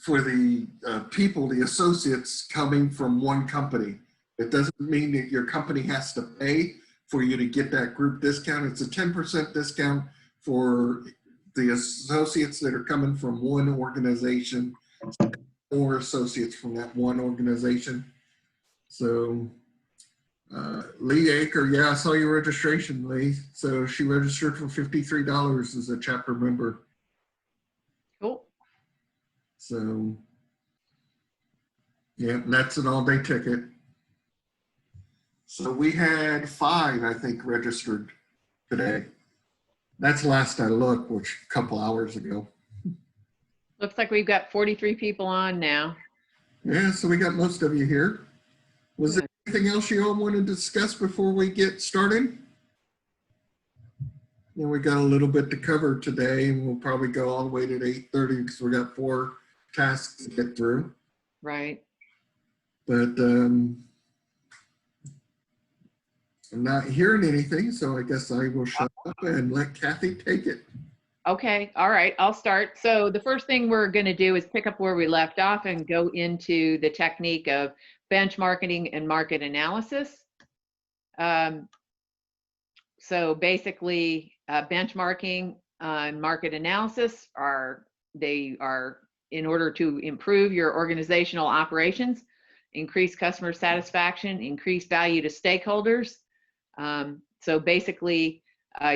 for the people, the associates coming from one company. It doesn't mean that your company has to pay for you to get that group discount. It's a 10% discount for the associates that are coming from one organization or associates from that one organization. So Leigh Aker, yeah, I saw your registration, Leigh. So she registered for $53 as a chapter member. Cool. So yeah, and that's an all-day ticket. So we had 5, I think, registered today. That's last I looked, which a couple hours ago. Looks like we've got 43 people on now. Yeah, so we got most of you here. Was there anything else you all want to discuss before we get started? Yeah, we got a little bit to cover today, and we'll probably go all the way to 8:30 because we got 4 tasks to get through. Right. But I'm not hearing anything, so I guess I will shut up and let Kathy take it. Okay, all right, I'll start. So the first thing we're going to do is pick up where we left off and go into the technique of benchmarking and market analysis. So basically, benchmarking and market analysis are in order to improve your organizational operations, increase customer satisfaction, increase value to stakeholders. So basically,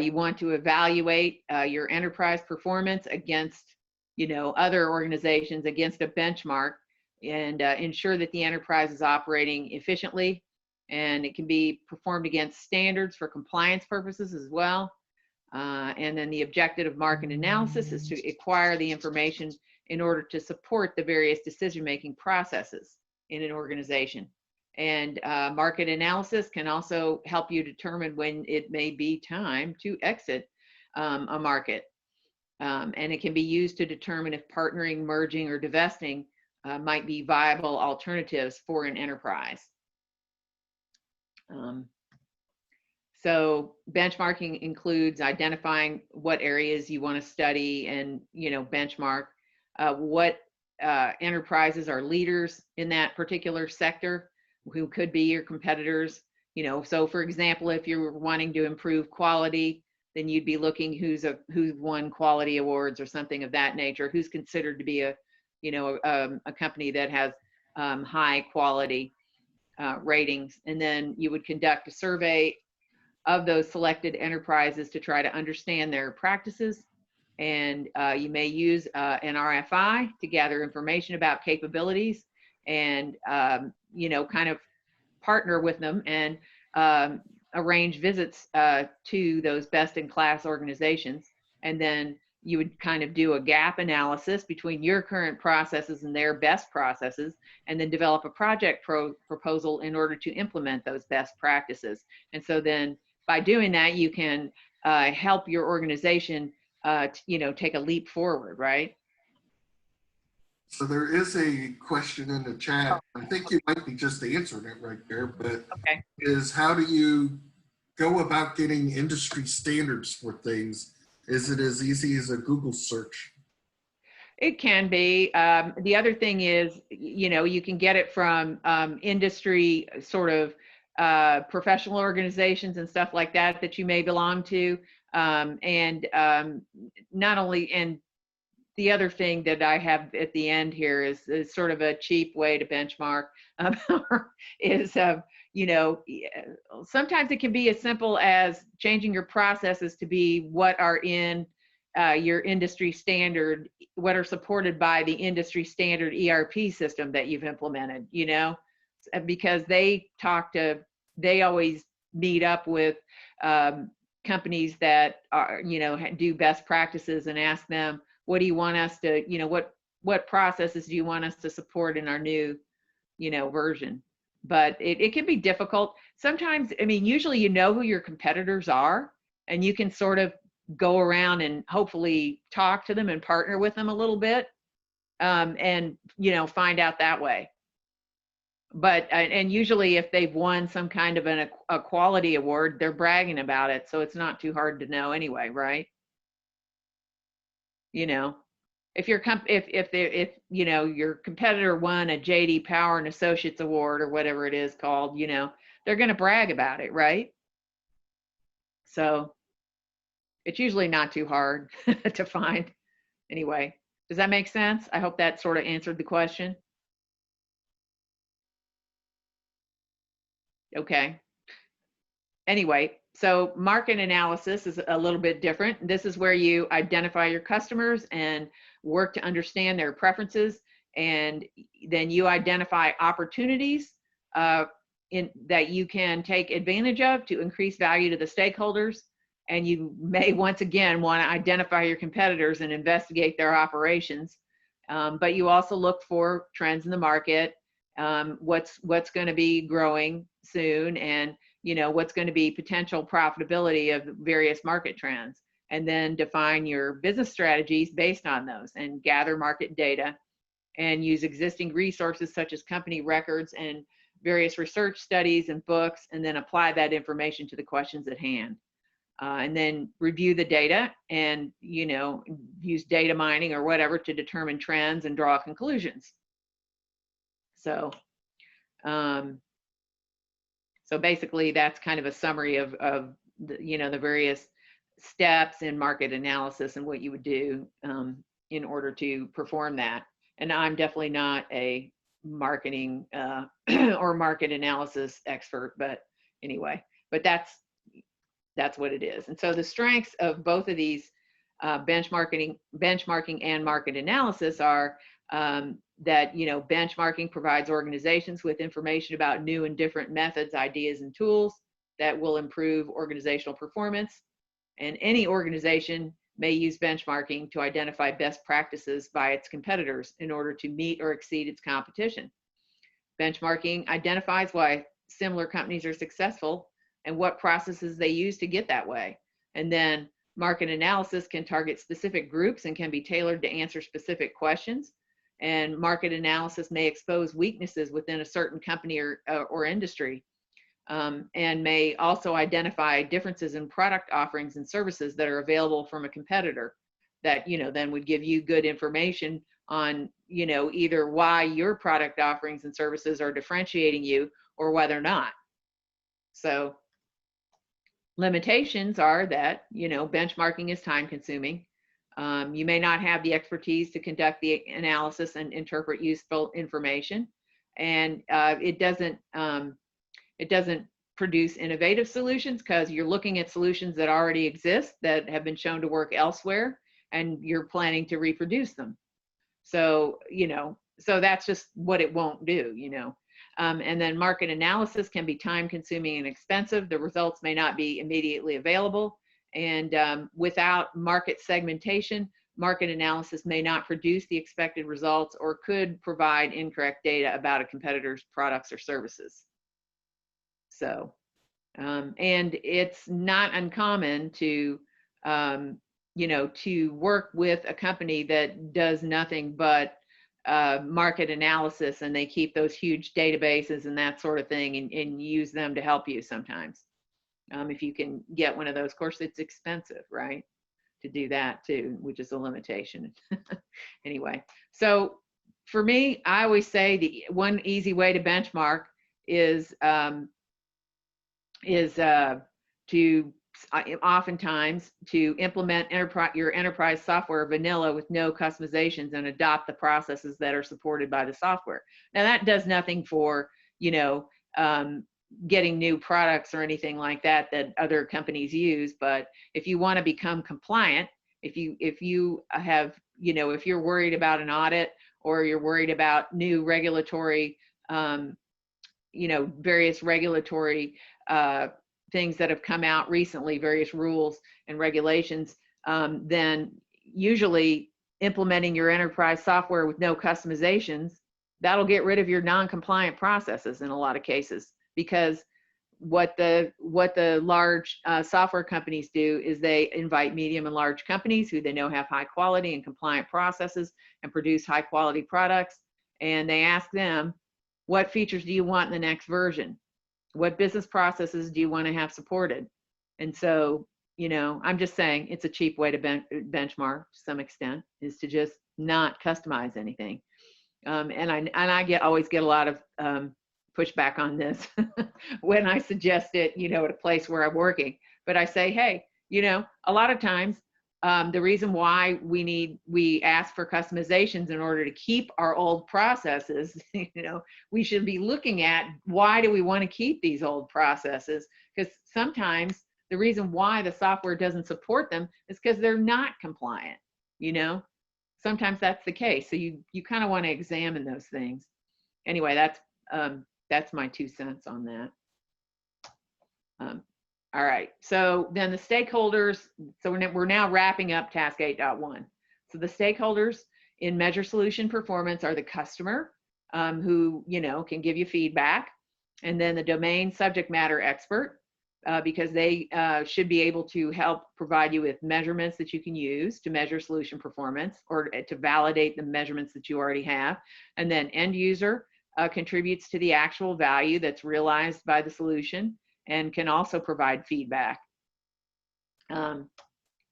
you want to evaluate your enterprise performance against, other organizations, against a benchmark, and ensure that the enterprise is operating efficiently. And it can be performed against standards for compliance purposes as well. And then the objective of market analysis is to acquire the information in order to support the various decision-making processes in an organization. And market analysis can also help you determine when it may be time to exit a market. And it can be used to determine if partnering, merging, or divesting might be viable alternatives for an enterprise. So benchmarking includes identifying what areas you want to study and, benchmark, what enterprises are leaders in that particular sector, who could be your competitors. So for example, if you're wanting to improve quality, then you'd be looking who's won quality awards or something of that nature, who's considered to be a company that has high quality ratings. And then you would conduct a survey of those selected enterprises to try to understand their practices. And you may use an RFI to gather information about capabilities and, kind of partner with them and arrange visits to those best-in-class organizations. And then you would kind of do a gap analysis between your current processes and their best processes, and then develop a project proposal in order to implement those best practices. And so then by doing that, you can help your organization, take a leap forward, right? So there is a question in the chat. I think you might be just answering it right there, but okay. Is how do you go about getting industry standards for things? Is it as easy as a Google search? It can be. The other thing is, you can get it from industry sort of professional organizations and stuff like that you may belong to. And not only, and the other thing that I have at the end here is sort of a cheap way to benchmark is, sometimes it can be as simple as changing your processes to be what are in your industry standard, what are supported by the industry standard ERP system that you've implemented, because they always meet up with companies that are, do best practices and ask them, what do you want us to, what processes do you want us to support in our new, version? But it can be difficult. Sometimes, usually who your competitors are, and you can sort of go around and hopefully talk to them and partner with them a little bit, and, find out that way. But, and usually if they've won some kind of a quality award, they're bragging about it. So it's not too hard to know anyway, right? if you know your competitor won a JD Power and Associates Award or whatever it is called, you know, they're going to brag about it, right? So it's usually not too hard to find. Anyway, does that make sense? I hope that sort of answered the question. Okay. Anyway, so market analysis is a little bit different. This is where you identify your customers and work to understand their preferences, and then you identify opportunities that you can take advantage of to increase value to the stakeholders. And you may once again want to identify your competitors and investigate their operations. But you also look for trends in the market, what's going to be growing soon, and you know what's going to be potential profitability of various market trends, and then define your business strategies based on those, and gather market data and use existing resources such as company records and various research studies and books, and then apply that information to the questions at hand. And then review the data and, you know, use data mining or whatever to determine trends and draw conclusions. So, so basically that's kind of a summary of the, you know, the various steps in market analysis and what you would do in order to perform that. And I'm definitely not a marketing or market analysis expert, but anyway, but that's what it is. And so the strengths of both of these benchmarking and market analysis are that, you know, benchmarking provides organizations with information about new and different methods, ideas, and tools that will improve organizational performance. And any organization may use benchmarking to identify best practices by its competitors in order to meet or exceed its competition. Benchmarking identifies why similar companies are successful and what processes they use to get that way. And then market analysis can target specific groups and can be tailored to answer specific questions. And market analysis may expose weaknesses within a certain company or industry, and may also identify differences in product offerings and services that are available from a competitor that, you know, then would give you good information on, you know, either why your product offerings and services are differentiating you or why they're not. So limitations are that, you know, benchmarking is time consuming. You may not have the expertise to conduct the analysis and interpret useful information, and it doesn't produce innovative solutions because you're looking at solutions that already exist that have been shown to work elsewhere, and you're planning to reproduce them. So, you know, so that's just what it won't do, you know. And then market analysis can be time consuming and expensive. The results may not be immediately available. And without market segmentation, market analysis may not produce the expected results or could provide incorrect data about a competitor's products or services. So, and it's not uncommon to, you know, to work with a company that does nothing but market analysis, and they keep those huge databases and that sort of thing, and use them to help you sometimes. If you can get one of those, of course, it's expensive, right? To do that too, which is a limitation. Anyway, so for me, I always say the one easy way to benchmark is to oftentimes to implement your enterprise software vanilla with no customizations and adopt the processes that are supported by the software. Now that does nothing for, you know, getting new products or anything like that that other companies use. But if you want to become compliant, if you have, you know, if you're worried about an audit or you're worried about new regulatory, you know, various regulatory things that have come out recently, various rules and regulations, then usually implementing your enterprise software with no customizations, that'll get rid of your non-compliant processes in a lot of cases. Because what the large software companies do is they invite medium and large companies who they know have high quality and compliant processes and produce high quality products, and they ask them, what features do you want in the next version? What business processes do you want to have supported? And so You know, I'm just saying it's a cheap way to benchmark to some extent, is to just not customize anything. And I always get a lot of pushback on this when I suggest it, you know, at a place where I'm working. But I say, hey, you know, a lot of times the reason why we ask for customizations in order to keep our old processes, you know, we should be looking at, why do we want to keep these old processes? Because sometimes the reason why the software doesn't support them is because they're not compliant, you know. Sometimes that's the case. So you kind of want to examine those things. Anyway, that's my 2 cents on that. All right. So then the stakeholders. So we're now wrapping up task 8.1. So the stakeholders in measure solution performance are the customer, who, you know, can give you feedback, and then the domain subject matter expert, because they should be able to help provide you with measurements that you can use to measure solution performance, or to validate the measurements that you already have. And then end user contributes to the actual value that's realized by the solution and can also provide feedback. And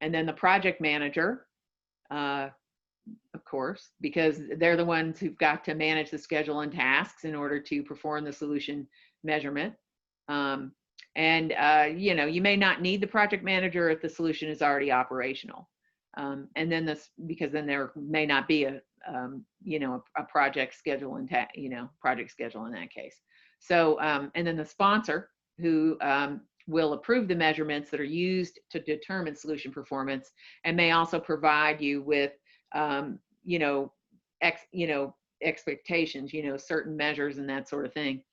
then the project manager, of course, because they're the ones who've got to manage the schedule and tasks in order to perform the solution measurement. You know, you may not need the project manager if the solution is already operational. And then because then there may not be a, you know, a project schedule and project schedule in that case. So, and then the sponsor, who will approve the measurements that are used to determine solution performance, and may also provide you with, you know, expectations, you know, certain measures and that sort of thing.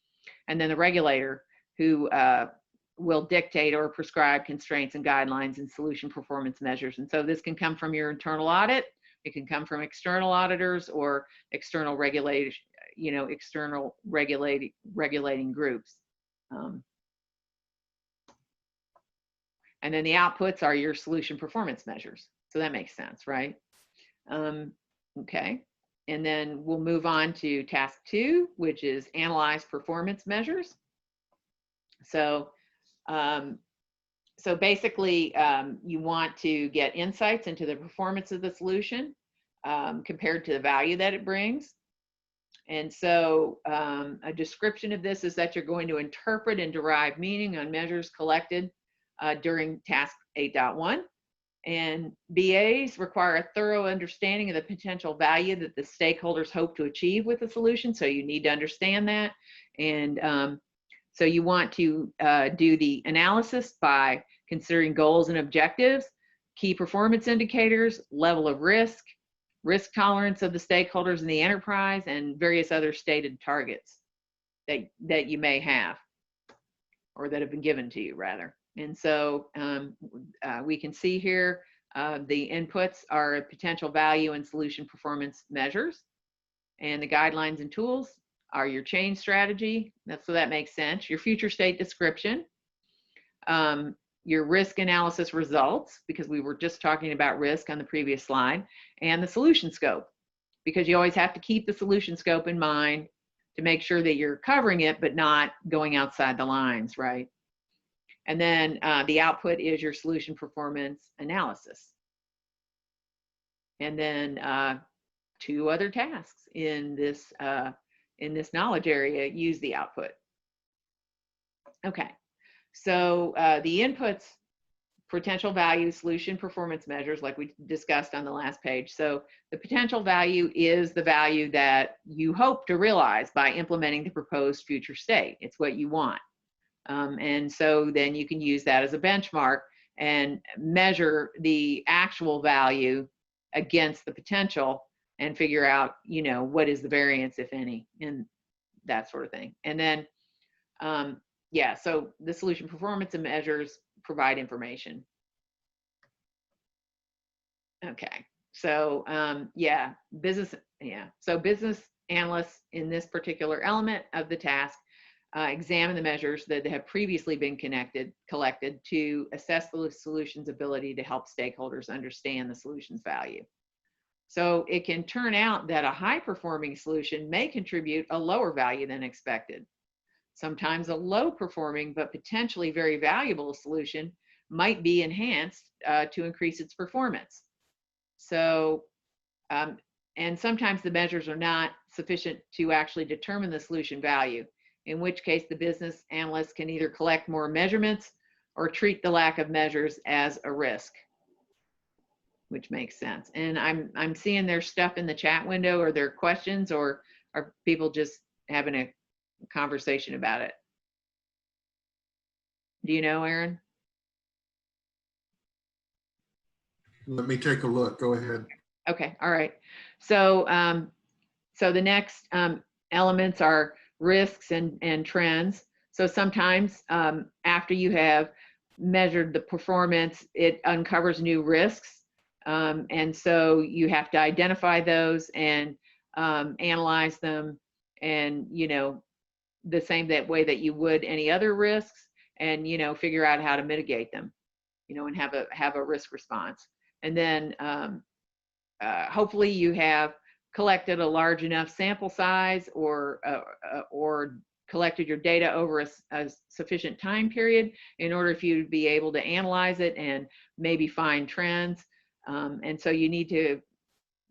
And then the regulator, who will dictate or prescribe constraints and guidelines and solution performance measures. And so this can come from your internal audit, it can come from external auditors or external regulation, you know, external regulating groups. And then the outputs are your solution performance measures. So that makes sense, right? Okay. And then we'll move on to task 2, which is analyze performance measures. So, basically, you want to get insights into the performance of the solution compared to the value that it brings. And so a description of this is that you're going to interpret and derive meaning on measures collected during task 8.1. And BAs require a thorough understanding of the potential value that the stakeholders hope to achieve with the solution. So you need to understand that. And so you want to do the analysis by considering goals and objectives, key performance indicators, level of risk tolerance of the stakeholders in the enterprise, and various other stated targets that you may have, or that have been given to you rather. And so we can see here the inputs are potential value and solution performance measures, and the guidelines and tools are your change strategy. So that makes sense. Your future state description, your risk analysis results, because we were just talking about risk on the previous slide, and the solution scope, because you always have to keep the solution scope in mind to make sure that you're covering it, but not going outside the lines, right? And then the output is your solution performance analysis. And then 2 other tasks in this knowledge area use the output. Okay, so the inputs, potential value, solution performance measures, like we discussed on the last page. So the potential value is the value that you hope to realize by implementing the proposed future state. It's what you want. And so then you can use that as a benchmark and measure the actual value against the potential and figure out, you know, what is the variance, if any, and that sort of thing. And then, yeah, so the solution performance and measures provide information. Okay, so so business analysts in this particular element of the task examine the measures that have previously been collected to assess the solution's ability to help stakeholders understand the solution's value. So it can turn out that a high-performing solution may contribute a lower value than expected. Sometimes a low-performing but potentially very valuable solution might be enhanced to increase its performance. So, and sometimes the measures are not sufficient to actually determine the solution value, in which case the business analyst can either collect more measurements or treat the lack of measures as a risk, which makes sense. And I'm seeing their stuff in the chat window. Are there questions, or are people just having a conversation about it? Do you know, Aaron? Let me take a look. Go ahead. Okay, all right. So, so the next elements are risks and trends. So sometimes after you have measured the performance, it uncovers new risks. And so you have to identify those and analyze them, and, you know, the same that way that you would any other risks, and, you know, figure out how to mitigate them, you know, and have a risk response. And then hopefully you have collected a large enough sample size, or collected your data over a sufficient time period in order for you to be able to analyze it and maybe find trends. And so you need to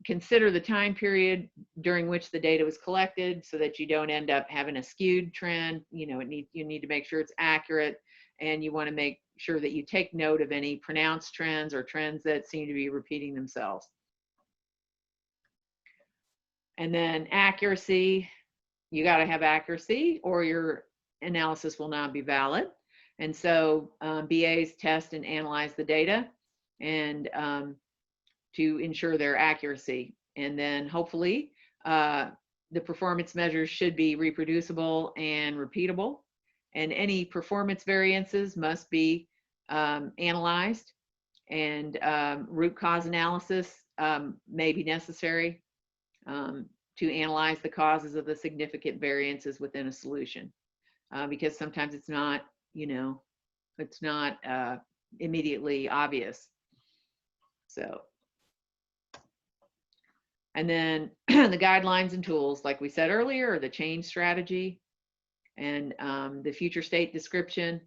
consider the time period during which the data was collected, so that you don't end up having a skewed trend. You know, you need to make sure it's accurate, and you want to make sure that you take note of any pronounced trends or trends that seem to be repeating themselves. And then accuracy, you got to have accuracy or your analysis will not be valid. And so BAs test and analyze the data, and to ensure their accuracy. And then hopefully the performance measures should be reproducible and repeatable. And any performance variances must be analyzed, and root cause analysis may be necessary to analyze the causes of the significant variances within a solution, because sometimes it's not, you know, it's not immediately obvious. So, and then the guidelines and tools, like we said earlier, are the change strategy, and the future state description,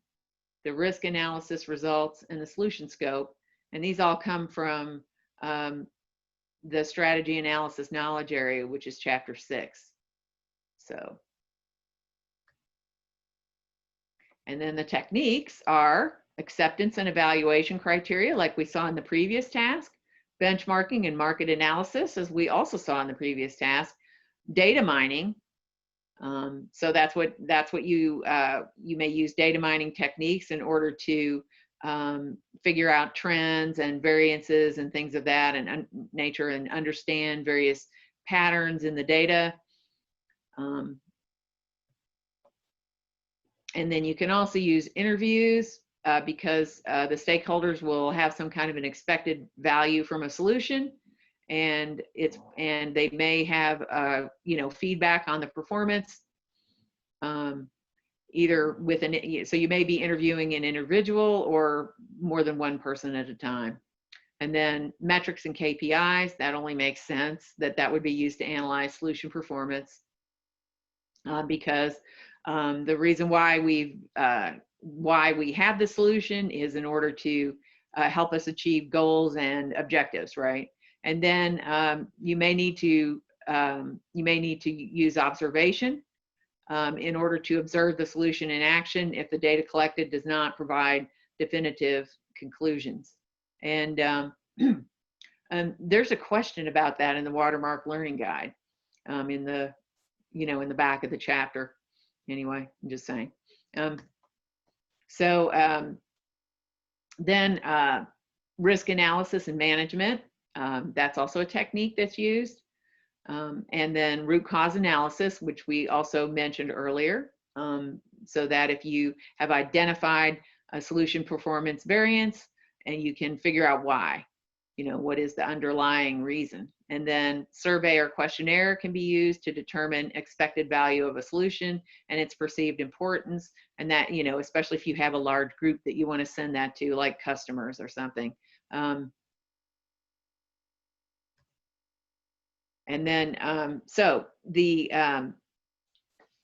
the risk analysis results, and the solution scope. And these all come from the strategy analysis knowledge area, which is chapter 6. So, and then the techniques are acceptance and evaluation criteria, like we saw in the previous task, benchmarking and market analysis, as we also saw in the previous task, data mining. So that's what you may use data mining techniques in order to figure out trends and variances and things of that and nature, and understand various patterns in the data. And then you can also use interviews because the stakeholders will have some kind of an expected value from a solution, and they may have you know, feedback on the performance. Either with so you may be interviewing an individual or more than one person at a time. And then metrics and KPIs, that only makes sense that would be used to analyze solution performance, because the reason why we have the solution is in order to help us achieve goals and objectives, right? And then you may need to use observation in order to observe the solution in action if the data collected does not provide definitive conclusions. And there's a question about that in the Watermark Learning Guide, in the, you know, in the back of the chapter. Anyway, I'm just saying. Then risk analysis and management, that's also a technique that's used. And then root cause analysis, which we also mentioned earlier, so that if you have identified a solution performance variance and you can figure out why, you know, what is the underlying reason. And then survey or questionnaire can be used to determine expected value of a solution and its perceived importance. And that, you know, especially if you have a large group that you want to send that to, like customers or something. And then, so the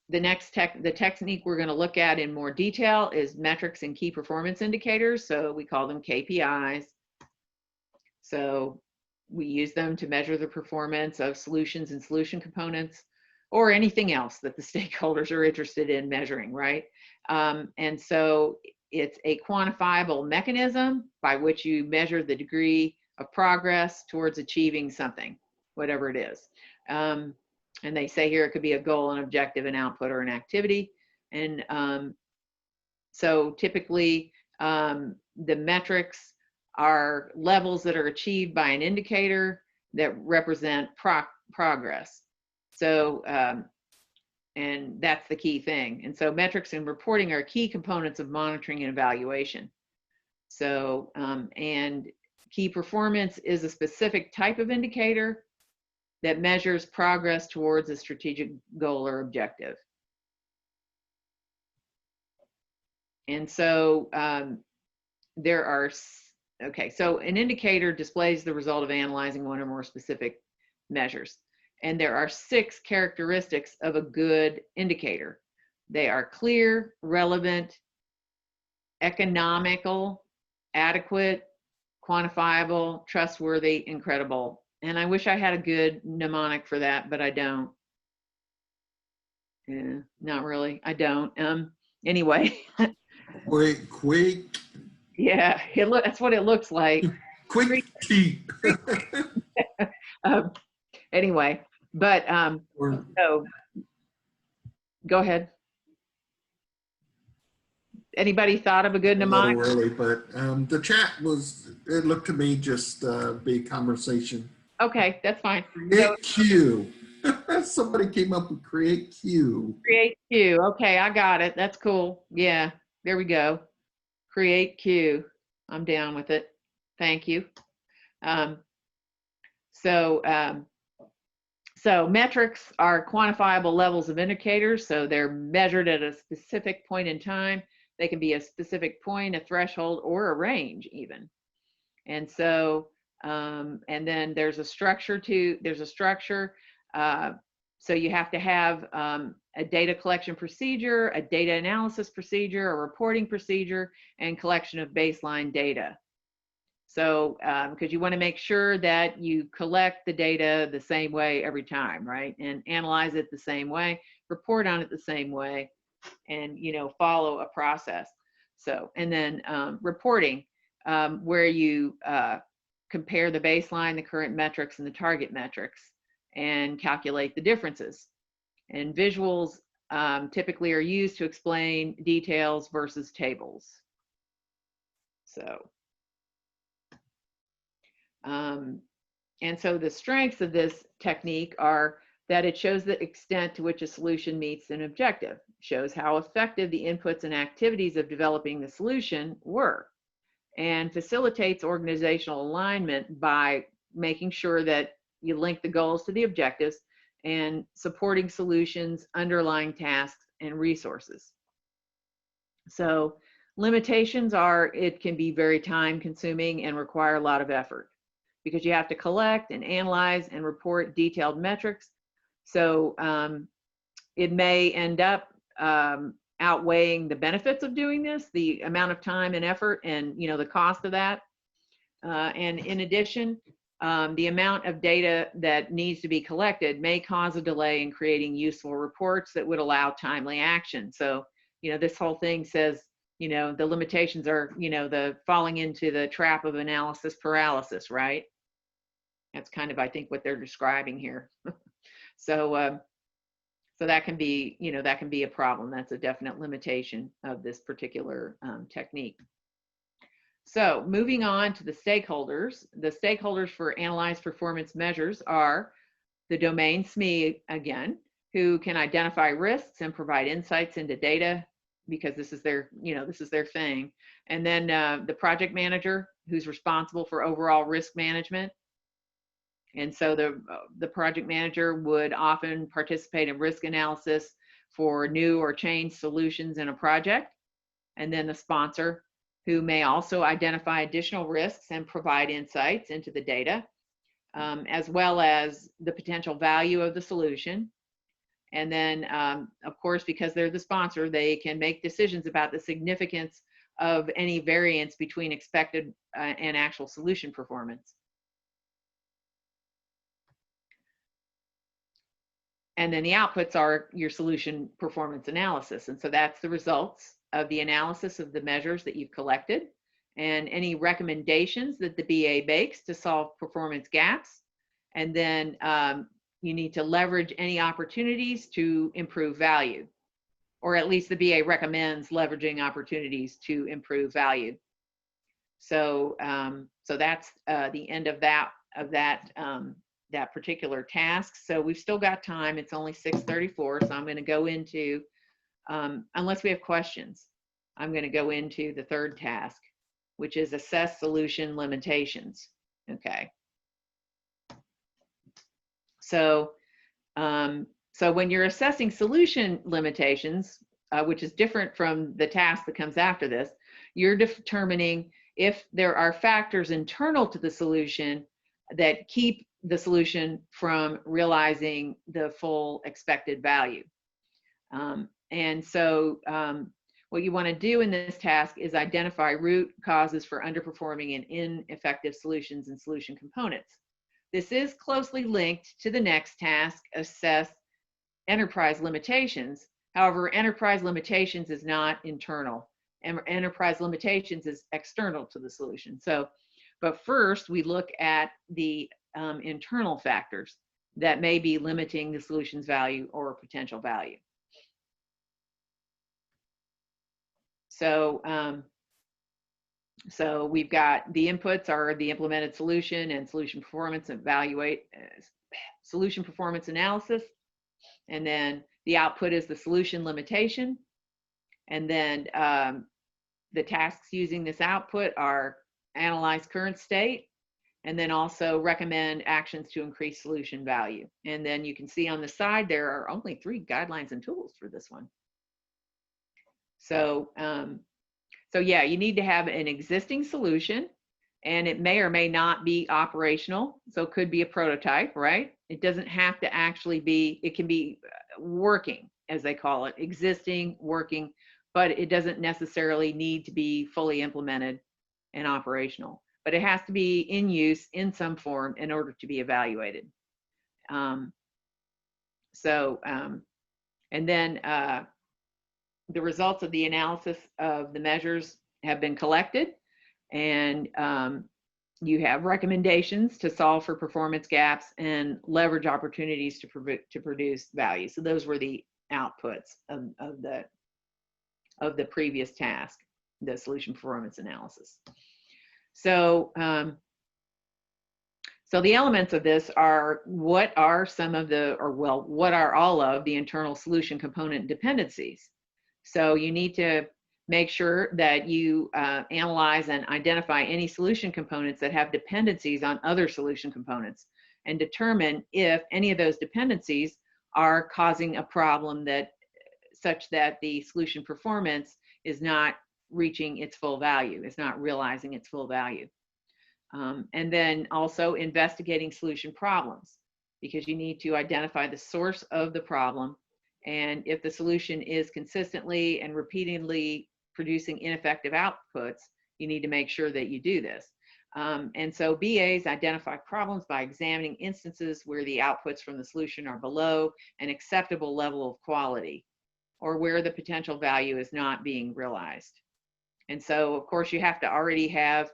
the technique we're going to look at in more detail is metrics and key performance indicators. So we call them KPIs. So we use them to measure the performance of solutions and solution components, or anything else that the stakeholders are interested in measuring, right? And so it's a quantifiable mechanism by which you measure the degree of progress towards achieving something, whatever it is. And they say here it could be a goal, an objective, an output, or an activity. And so typically the metrics are levels that are achieved by an indicator that represent progress. So, and that's the key thing. And so metrics and reporting are key components of monitoring and evaluation. So, and key performance is a specific type of indicator that measures progress towards a strategic goal or objective. And so there are, okay, so an indicator displays the result of analyzing one or more specific measures. And there are 6 characteristics of a good indicator. They are clear, relevant, economical, adequate, quantifiable, trustworthy, and credible. And I wish I had a good mnemonic for that, but I don't. Yeah, not really. I don't. Anyway. Quick. Yeah, that's what it looks like. Quick tea. Anyway, but so go ahead. Anybody thought of a good mnemonic? A little early, but the chat it looked to me just be conversation. Okay, that's fine. Create queue. Somebody came up with create queue. Create queue. Okay, I got it. That's cool. Yeah, there we go. Create queue. I'm down with it. Thank you. So metrics are quantifiable levels of indicators. So they're measured at a specific point in time. They can be a specific point, a threshold, or a range even. And so, and then there's a structure. So you have to have a data collection procedure, a data analysis procedure, a reporting procedure, and collection of baseline data. So, because you want to make sure that you collect the data the same way every time, right? And analyze it the same way, report on it the same way, and, follow a process. So, and then reporting, where you compare the baseline, the current metrics, and the target metrics, and calculate the differences. And visuals typically are used to explain details versus tables. So, and so the strengths of this technique are that it shows the extent to which a solution meets an objective, shows how effective the inputs and activities of developing the solution were, and facilitates organizational alignment by making sure that you link the goals to the objectives and supporting solutions, underlying tasks, and resources. So limitations are it can be very time consuming and require a lot of effort because you have to collect and analyze and report detailed metrics. So it may end up outweighing the benefits of doing this, the amount of time and effort and the cost of that. And in addition, the amount of data that needs to be collected may cause a delay in creating useful reports that would allow timely action. So, this whole thing says, the limitations are, the falling into the trap of analysis paralysis, right? That's kind of, I think, what they're describing here. So, so that can be, that can be a problem. That's a definite limitation of this particular technique. So moving on to the stakeholders. The stakeholders for analyzed performance measures are the domain SME, again, who can identify risks and provide insights into data because this is their, this is their thing. And then the project manager, who's responsible for overall risk management. And so the project manager would often participate in risk analysis for new or changed solutions in a project. And then the sponsor, who may also identify additional risks and provide insights into the data, as well as the potential value of the solution. And then, of course, because they're the sponsor, they can make decisions about the significance of any variance between expected and actual solution performance. And then the outputs are your solution performance analysis. And so that's the results of the analysis of the measures that you've collected and any recommendations that the BA makes to solve performance gaps. And then you need to leverage any opportunities to improve value, or at least the BA recommends leveraging opportunities to improve value. So, so that's the end of that particular task. So we've still got time. It's only 6:34, so I'm going to go into, unless we have questions, I'm going to go into the third task, which is assess solution limitations. Okay. So, so when you're assessing solution limitations, which is different from the task that comes after this, you're determining if there are factors internal to the solution that keep the solution from realizing the full expected value. And so what you want to do in this task is identify root causes for underperforming and ineffective solutions and solution components. This is closely linked to the next task, assess enterprise limitations. However, enterprise limitations is not internal. Enterprise limitations is external to the solution. So, but first we look at the internal factors that may be limiting the solution's value or potential value. So, so we've got the inputs are the implemented solution and solution performance solution performance analysis. And then the output is the solution limitation. And then the tasks using this output are analyze current state, and then also recommend actions to increase solution value. And then you can see on the side, there are only 3 guidelines and tools for this one. So, so yeah, you need to have an existing solution, and it may or may not be operational. So it could be a prototype, right? It doesn't have to actually be, it can be working, as they call it, existing, working, but it doesn't necessarily need to be fully implemented and operational. But it has to be in use in some form in order to be evaluated. And then the results of the analysis of the measures have been collected, and you have recommendations to solve for performance gaps and leverage opportunities to produce value. So those were the outputs of the previous task, the solution performance analysis. So, so the elements of this are, what are some of the, or well, what are all of the internal solution component dependencies? So you need to make sure that you analyze and identify any solution components that have dependencies on other solution components, and determine if any of those dependencies are causing a problem that such that the solution performance is not reaching its full value, is not realizing its full value. And then also investigating solution problems, because you need to identify the source of the problem. And if the solution is consistently and repeatedly producing ineffective outputs, you need to make sure that you do this. And so BAs identify problems by examining instances where the outputs from the solution are below an acceptable level of quality, or where the potential value is not being realized. And so, of course, you have to already have,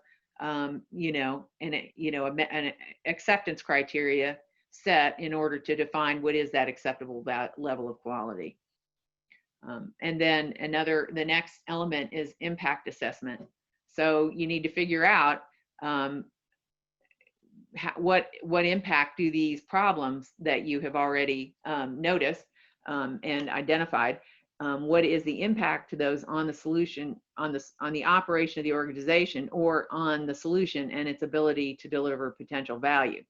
you know, an acceptance criteria set in order to define what is that acceptable level of quality. And then the next element is impact assessment. So you need to figure out what impact do these problems that you have already noticed and identified, what is the impact to those on the solution, on the operation of the organization, or on the solution and its ability to deliver potential value.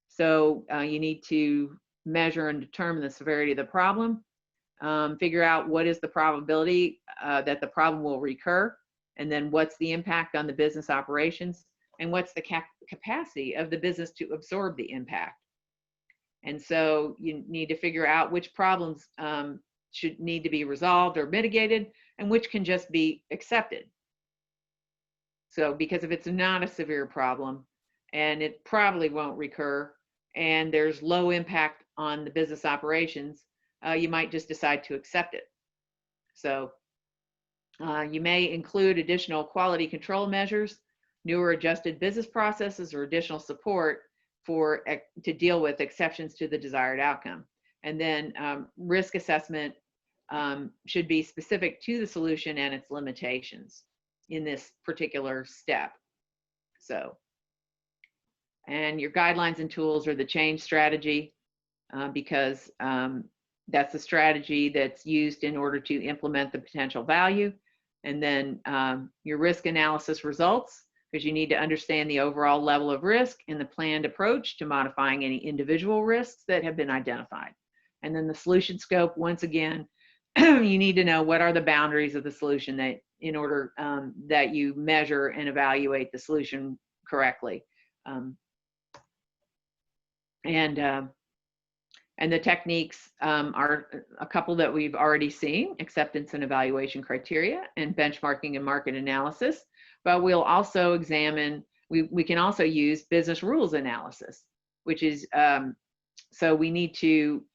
So you need to measure and determine the severity of the problem, figure out what is the probability that the problem will recur, and then what's the impact on the business operations, and what's the capacity of the business to absorb the impact. And so you need to figure out which problems should need to be resolved or mitigated and which can just be accepted. So because if it's not a severe problem and it probably won't recur and there's low impact on the business operations, you might just decide to accept it. So you may include additional quality control measures, newer adjusted business processes, or additional support to deal with exceptions to the desired outcome. And then risk assessment should be specific to the solution and its limitations in this particular step. So, and your guidelines and tools are the change strategy, because that's the strategy that's used in order to implement the potential value. And then your risk analysis results, because you need to understand the overall level of risk and the planned approach to modifying any individual risks that have been identified. And then the solution scope, once again, you need to know what are the boundaries of the solution that in order that you measure and evaluate the solution correctly. And the techniques are a couple that we've already seen: acceptance and evaluation criteria, and benchmarking and market analysis. But we'll also examine, we can also use business rules analysis, which is, so we need to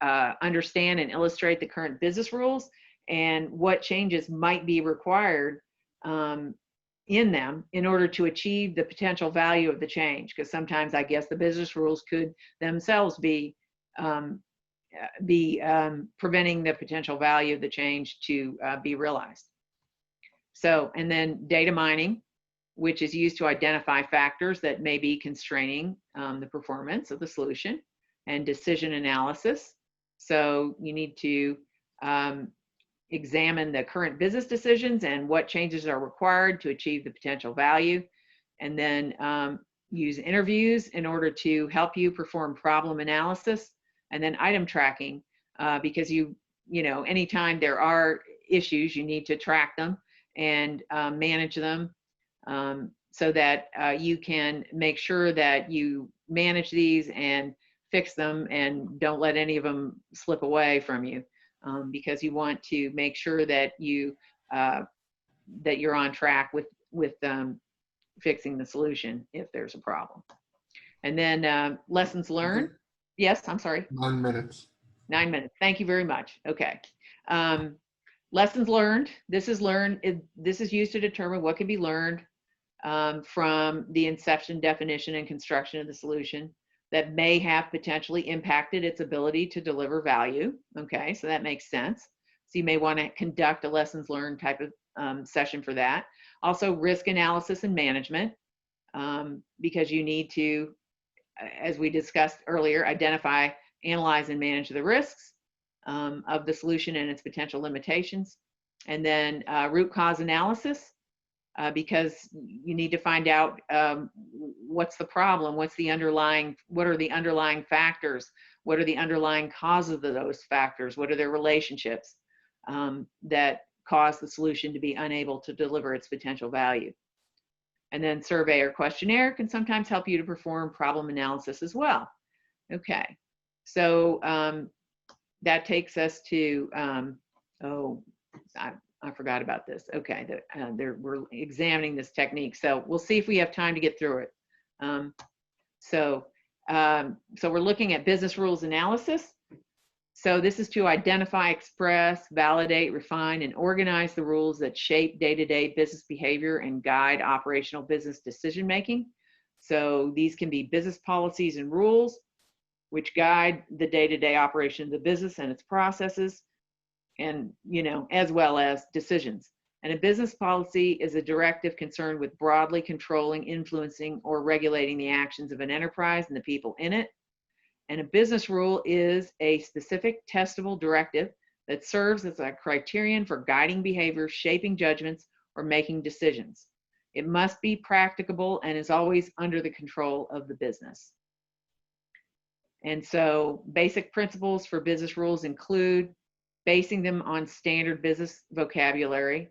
understand and illustrate the current business rules and what changes might be required in them in order to achieve the potential value of the change. Because sometimes I guess the business rules could themselves be preventing the potential value of the change to be realized. So, and then data mining, which is used to identify factors that may be constraining the performance of the solution, and decision analysis. So you need to examine the current business decisions and what changes are required to achieve the potential value, and then use interviews in order to help you perform problem analysis, and then item tracking, because you know, anytime there are issues, you need to track them and manage them so that you can make sure that you manage these and fix them and don't let any of them slip away from you, because you want to make sure that you that you're on track with fixing the solution if there's a problem. And then lessons learned. Okay. Yes, I'm sorry. 9 minutes. 9 minutes. Thank you very much. Okay. Lessons learned. This is used to determine what can be learned from the inception, definition, and construction of the solution that may have potentially impacted its ability to deliver value. Okay, so that makes sense. So you may want to conduct a lessons learned type of session for that. Also, risk analysis and management, because you need to, as we discussed earlier, identify, analyze, and manage the risks of the solution and its potential limitations. And then root cause analysis, because you need to find out what's the problem, what are the underlying factors, what are the underlying causes of those factors, what are their relationships that cause the solution to be unable to deliver its potential value. And then survey or questionnaire can sometimes help you to perform problem analysis as well. Okay, so that takes us to, I forgot about this. Okay, we're examining this technique. So we'll see if we have time to get through it. So we're looking at business rules analysis. So this is to identify, express, validate, refine, and organize the rules that shape day-to-day business behavior and guide operational business decision-making. So these can be business policies and rules, which guide the day-to-day operation of the business and its processes, and, you know, as well as decisions. And a business policy is a directive concerned with broadly controlling, influencing, or regulating the actions of an enterprise and the people in it. And a business rule is a specific testable directive that serves as a criterion for guiding behavior, shaping judgments, or making decisions. It must be practicable and is always under the control of the business. And so basic principles for business rules include basing them on standard business vocabulary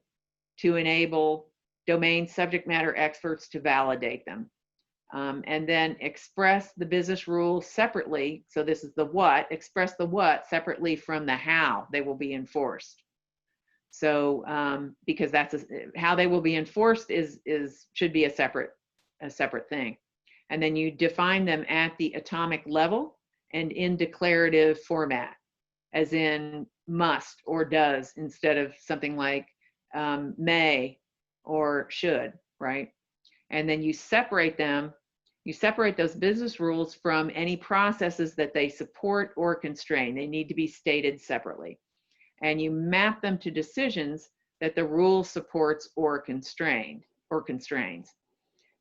to enable domain subject matter experts to validate them. And then express the business rules separately. So this is the what, express the what separately from the how they will be enforced. So because how they will be enforced should be a separate thing. And then you define them at the atomic level and in declarative format, as in must or does, instead of something like may or should, right? And then you separate those business rules from any processes that they support or constrain. They need to be stated separately. And you map them to decisions that the rule supports or constrains.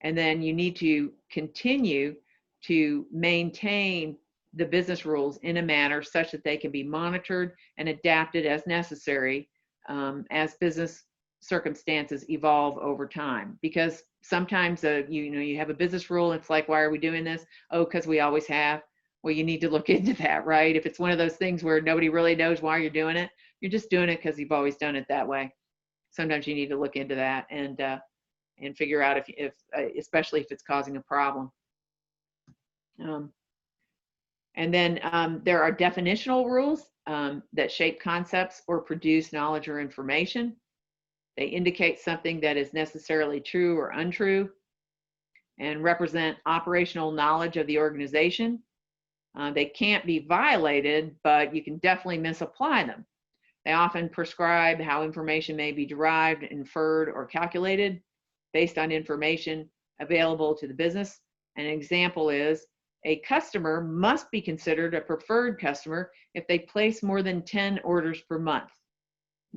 And then you need to continue to maintain the business rules in a manner such that they can be monitored and adapted as necessary as business circumstances evolve over time. Because sometimes you have a business rule and it's like, why are we doing this? Oh, because we always have. Well, you need to look into that, right? If it's one of those things where nobody really knows why you're doing it, you're just doing it because you've always done it that way. Sometimes you need to look into that and figure out if especially if it's causing a problem. And then there are definitional rules that shape concepts or produce knowledge or information. They indicate something that is necessarily true or untrue and represent operational knowledge of the organization. They can't be violated, but you can definitely misapply them. They often prescribe how information may be derived, inferred, or calculated based on information available to the business. An example is a customer must be considered a preferred customer if they place more than 10 orders per month.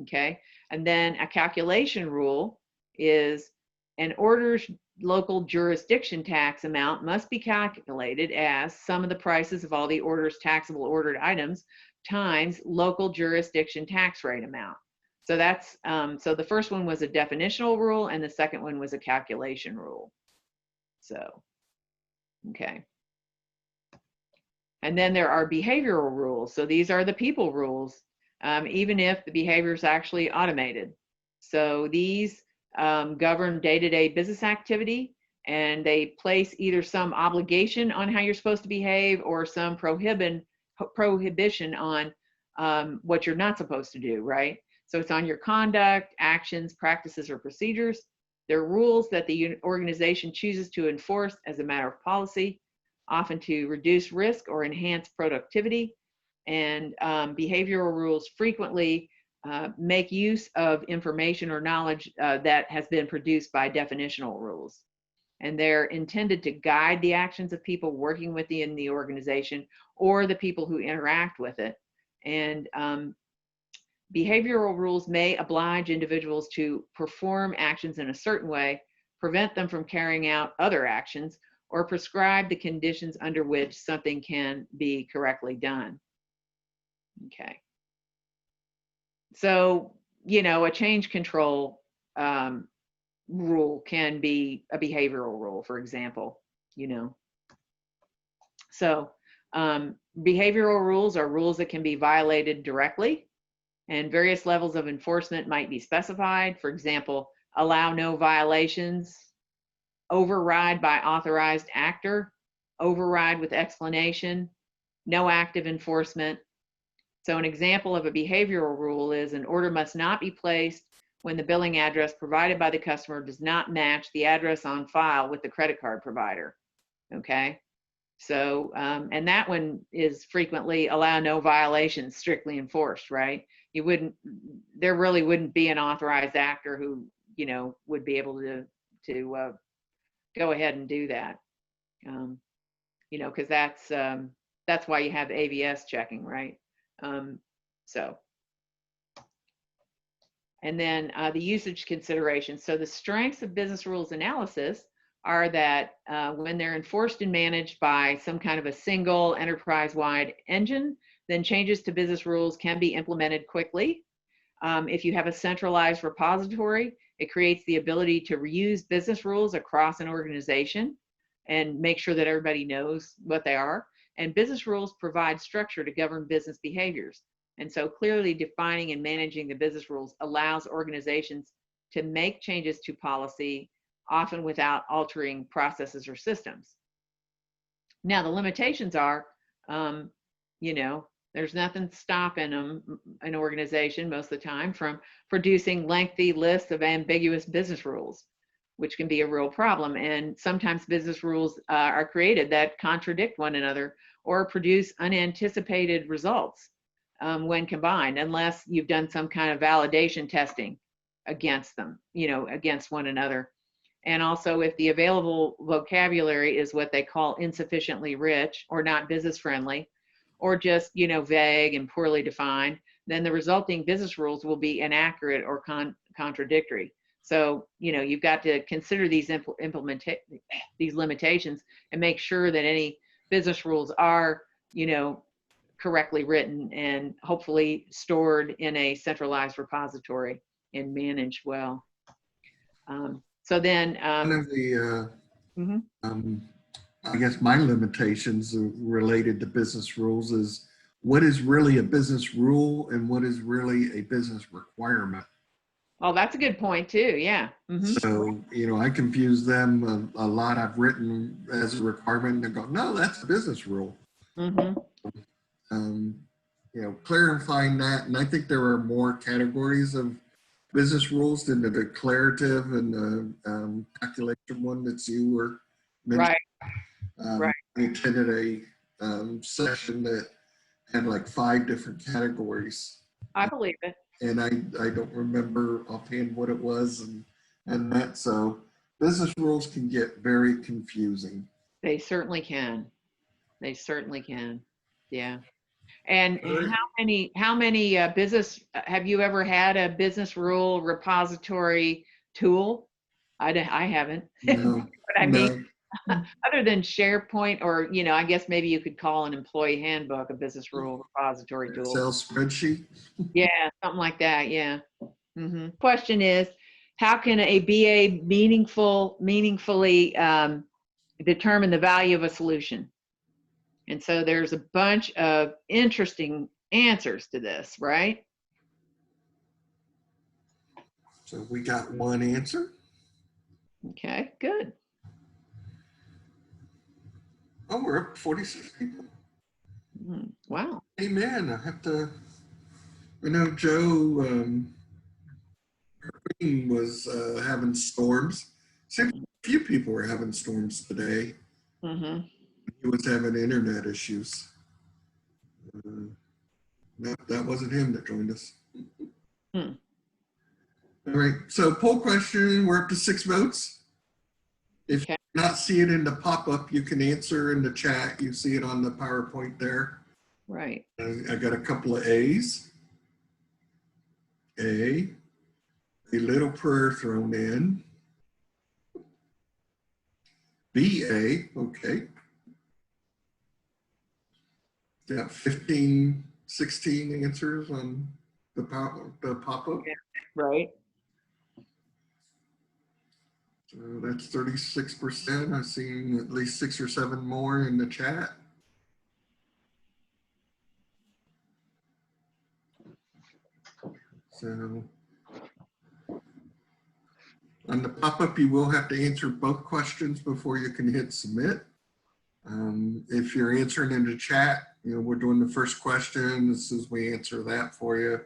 Okay, and then a calculation rule is an order's local jurisdiction tax amount must be calculated as sum of the prices of all the order's taxable ordered items times local jurisdiction tax rate amount. So that's so the first one was a definitional rule and the second one was a calculation rule. So okay. And then there are behavioral rules. So these are the people rules, even if the behavior is actually automated. So these govern day-to-day business activity, and they place either some obligation on how you're supposed to behave or some prohibition on what you're not supposed to do, right? So it's on your conduct, actions, practices, or procedures. They're rules that the organization chooses to enforce as a matter of policy, often to reduce risk or enhance productivity. And behavioral rules frequently make use of information or knowledge that has been produced by definitional rules. And they're intended to guide the actions of people working within the organization or the people who interact with it. And behavioral rules may oblige individuals to perform actions in a certain way, prevent them from carrying out other actions, or prescribe the conditions under which something can be correctly done. Okay. So, a change control rule can be a behavioral rule, for example, So behavioral rules are rules that can be violated directly, and various levels of enforcement might be specified. For example, allow no violations, override by authorized actor, override with explanation, no active enforcement. So an example of a behavioral rule is an order must not be placed when the billing address provided by the customer does not match the address on file with the credit card provider. Okay. So, and that one is frequently allow no violations strictly enforced, right? There really wouldn't be an authorized actor who, would be able to go ahead and do that. Because that's why you have AVS checking, right? And then the usage considerations. So the strengths of business rules analysis are that when they're enforced and managed by some kind of a single enterprise-wide engine, then changes to business rules can be implemented quickly. If you have a centralized repository, it creates the ability to reuse business rules across an organization and make sure that everybody knows what they are. And business rules provide structure to govern business behaviors. And so clearly defining and managing the business rules allows organizations to make changes to policy often without altering processes or systems. Now, the limitations are, you know, there's nothing stopping an organization most of the time from producing lengthy lists of ambiguous business rules, which can be a real problem. And sometimes business rules are created that contradict one another or produce unanticipated results when combined, unless you've done some kind of validation testing against them, you know, against one another. And also, if the available vocabulary is what they call insufficiently rich or not business friendly, or just, you know, vague and poorly defined, then the resulting business rules will be inaccurate or contradictory. So, you know, you've got to consider these these limitations and make sure that any business rules are, you know, correctly written and hopefully stored in a centralized repository and managed well. So then, One of the, mhm. I guess my limitations related to business rules is what is really a business rule and what is really a business requirement. Oh, that's a good point too. Yeah. Mm-hmm. So, you know, I confuse them a lot. I've written as a requirement and go, no, that's a business rule. Mm-hmm. You know, clarifying that. And I think there are more categories of business rules than the declarative and the calculation one that you were mentioning. Right. I attended a session that had like 5 different categories. I believe it. And I don't remember offhand what it was and that. So business rules can get very confusing. They certainly can. They certainly can. Yeah. And how many business, have you ever had a business rule repository tool? I haven't. No, But I mean, no. other than SharePoint, or, you know, I guess maybe you could call an employee handbook a business rule repository tool. Excel spreadsheet. Yeah, something like that. Yeah. Mm-hmm. Question is, how can a BA meaningfully determine the value of a solution? And so there's a bunch of interesting answers to this, right? So we got one answer. Okay, good. Oh, we're up 46 people. Wow. Amen. I know Joe Green was having storms. Seems like a few people were having storms today. Mm-hmm. He was having internet issues. No, that wasn't him that joined us. Hmm. All right, so poll question, we're up to 6 votes. If Okay. you not see it in the pop-up, you can answer in the chat. You see it on the PowerPoint there. Right. I got a couple of A's. A little prayer thrown in. BA, okay. Got 15, 16 answers on the pop-up. Yeah. Right. So that's 36%. I've seen at least 6 or 7 more in the chat. So on the pop-up, you will have to answer both questions before you can hit submit. If you're answering in the chat, you know, we're doing the first question. As soon as we answer that for you,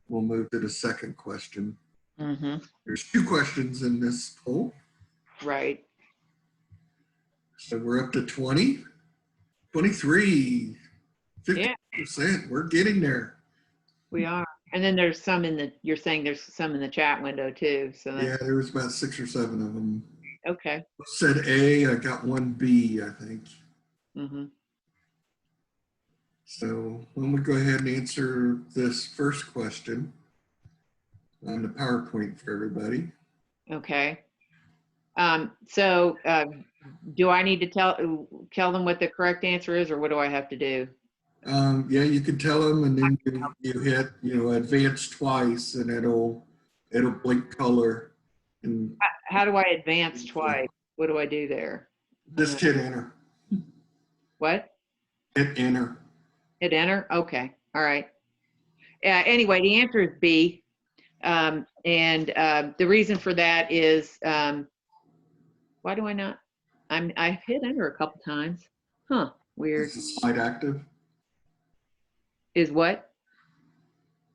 we'll move to the second question. Mm-hmm. There's 2 questions in this poll. Right. So we're up to 20, 23, 50%. Yeah. We're getting there. We are. And then there's some you're saying there's some in the chat window too. So that's, Yeah, there was about 6 or 7 of them. okay. Said A, I got 1 B, I think. Mm-hmm. So I'm gonna go ahead and answer this first question on the PowerPoint for everybody. Okay. So do I need to tell them what the correct answer is, or what do I have to do? Yeah, you can tell them, and then you hit, you know, advance twice, and it'll blink color. And How do I advance twice? What do I do there? just hit enter. What? Hit enter. Hit enter? Okay. All right. Anyway, the answer is B. And the reason for that is Why do I not? I've hit enter a couple times. Huh, weird. Is the slide active? Is what?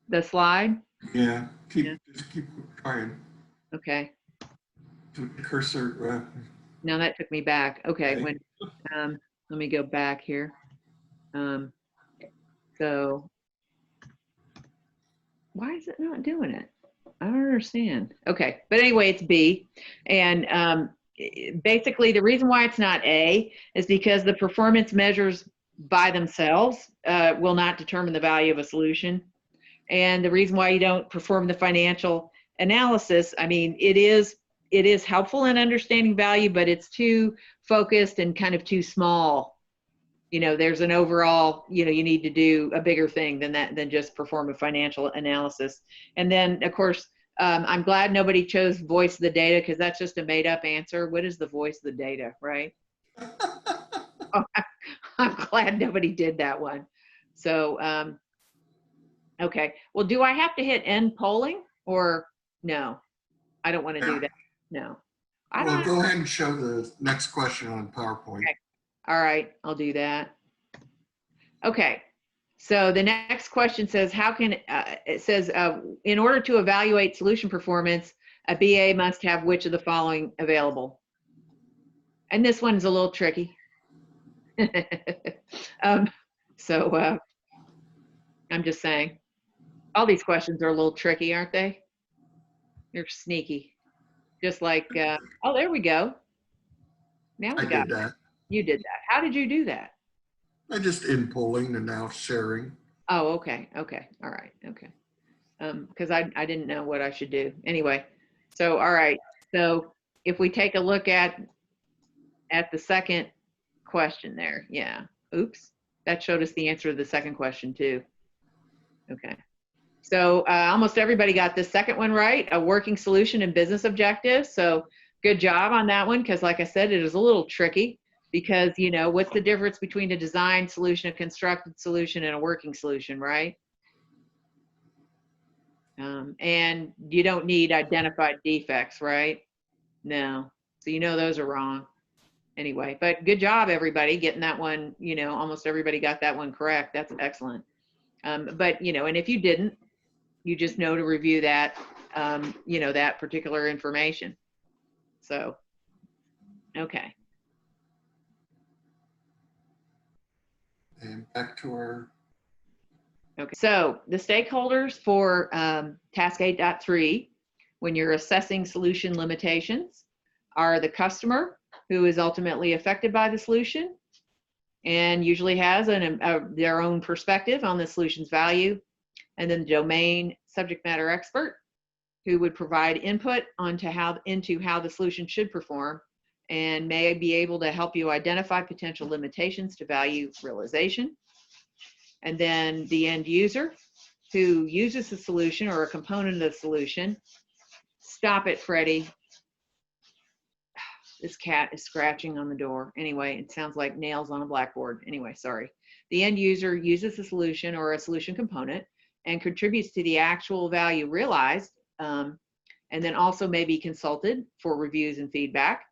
The slide? Yeah, Yeah. just keep trying. Okay. Put the cursor. Now that took me back. Okay, Okay. when let me go back here. So why is it not doing it? I don't understand. Okay, but anyway, it's B. And basically the reason why it's not A is because the performance measures by themselves will not determine the value of a solution. And the reason why you don't perform the financial analysis, I mean, it is helpful in understanding value, but it's too focused and kind of too small. You know, there's an overall, you know, you need to do a bigger thing than that, than just perform a financial analysis. And then of course, I'm glad nobody chose voice of the data, because that's just a made up answer. What is the voice of the data, right? Oh, I'm glad nobody did that one. So, okay. Well, do I have to hit end polling or no? I don't want to do that. No. I Well, don't. go ahead and show the next question on PowerPoint. Okay. All right, I'll do that. Okay. So the next question says, how can, it says, in order to evaluate solution performance, a BA must have which of the following available? And this one's a little tricky. So I'm just saying, all these questions are a little tricky, aren't they? They're sneaky. Just like, oh, there we go. Now we I got did that. You did that. How did you do that? I just in polling and now sharing. Oh, okay. Okay. All right. Okay. Because I didn't know what I should do. Anyway, so all right. So if we take a look at the second question there, yeah. Oops, that showed us the answer to the second question too. Okay. So almost everybody got the second one right, a working solution and business objectives. So good job on that one, because like I said, it is a little tricky because, you know, what's the difference between a design solution, a constructed solution, and a working solution, right? And you don't need identified defects, right? No. So you know those are wrong. Anyway, but good job, everybody, getting that one. You know, almost everybody got that one correct. That's excellent. But, you know, and if you didn't, you just know to review that, you know, that particular information. So, okay. And back to our. Okay. So the stakeholders for task 8.3, when you're assessing solution limitations, are the customer, who is ultimately affected by the solution and usually has their own perspective on the solution's value, and then the domain subject matter expert, who would provide input into how the solution should perform and may be able to help you identify potential limitations to value realization. And then the end user, who uses the solution or a component of the solution. Stop it, Freddie. This cat is scratching on the door. Anyway, it sounds like nails on a blackboard. Anyway, sorry. The end user uses the solution or a solution component and contributes to the actual value realized, and then also may be consulted for reviews and feedback.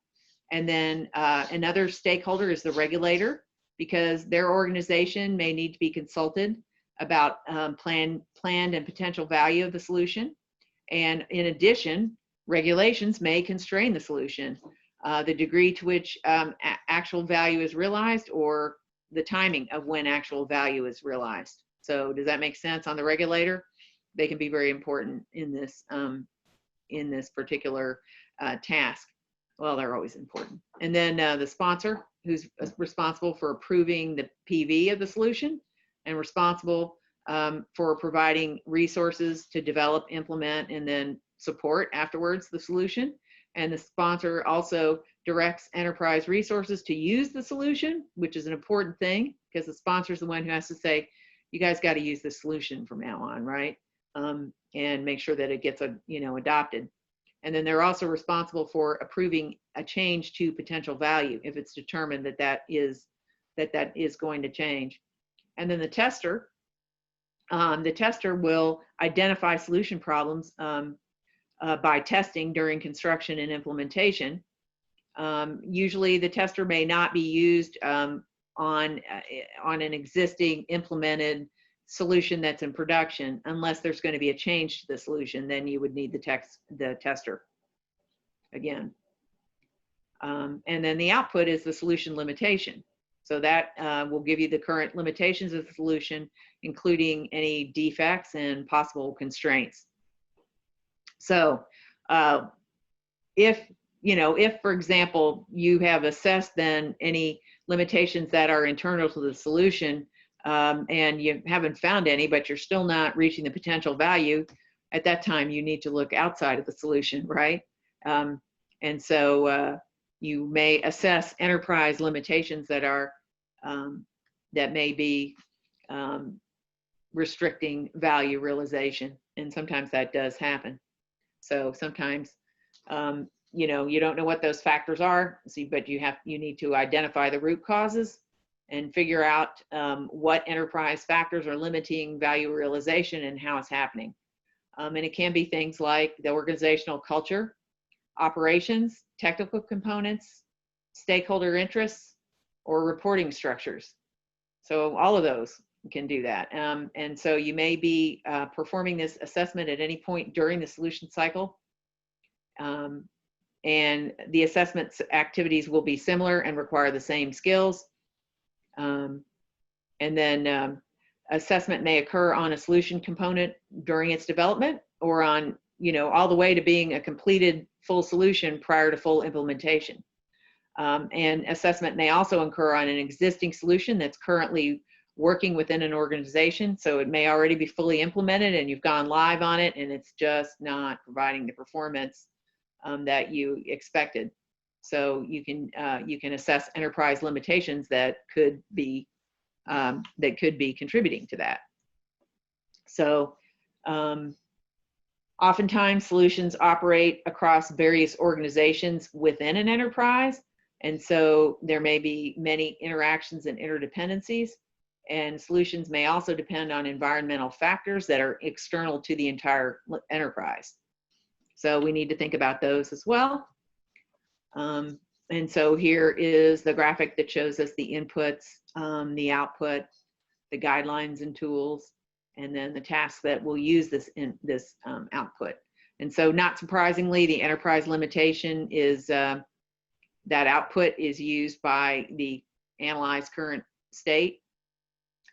And then another stakeholder is the regulator, because their organization may need to be consulted about planned and potential value of the solution. And in addition, regulations may constrain the solution, the degree to which actual value is realized, or the timing of when actual value is realized. So does that make sense on the regulator? They can be very important in this particular task. Well, they're always important. And then the sponsor, who's responsible for approving the PV of the solution and responsible for providing resources to develop, implement, and then support afterwards the solution. And the sponsor also directs enterprise resources to use the solution, which is an important thing, because the sponsor is the one who has to say, you guys got to use this solution from now on, right? And make sure that it gets adopted. And then they're also responsible for approving a change to potential value if it's determined that that is going to change. And then the tester will identify solution problems by testing during construction and implementation. Usually the tester may not be used on an existing implemented solution that's in production, unless there's going to be a change to the solution. Then you would need the tester again. And then the output is the solution limitation. So that will give you the current limitations of the solution, including any defects and possible constraints. So if for example, you have assessed then any limitations that are internal to the solution, and you haven't found any, but you're still not reaching the potential value, at that time you need to look outside of the solution, right? And so you may assess enterprise limitations that are that may be restricting value realization, and sometimes that does happen. So sometimes you don't know what those factors are, but you need to identify the root causes and figure out what enterprise factors are limiting value realization and how it's happening. And it can be things like the organizational culture, operations, technical components, stakeholder interests, or reporting structures. So all of those can do that. And so you may be performing this assessment at any point during the solution cycle. And the assessment activities will be similar and require the same skills. And then assessment may occur on a solution component during its development, or on, all the way to being a completed full solution prior to full implementation. And assessment may also occur on an existing solution that's currently working within an organization. So it may already be fully implemented and you've gone live on it, and it's just not providing the performance that you expected. So you can assess enterprise limitations that could be contributing to that. So oftentimes solutions operate across various organizations within an enterprise, and so there may be many interactions and interdependencies, and solutions may also depend on environmental factors that are external to the entire enterprise. So we need to think about those as well. And so here is the graphic that shows us the inputs, the output, the guidelines and tools, and then the tasks that will use this output. And so not surprisingly, the enterprise limitation is that output is used by the analyzed current state,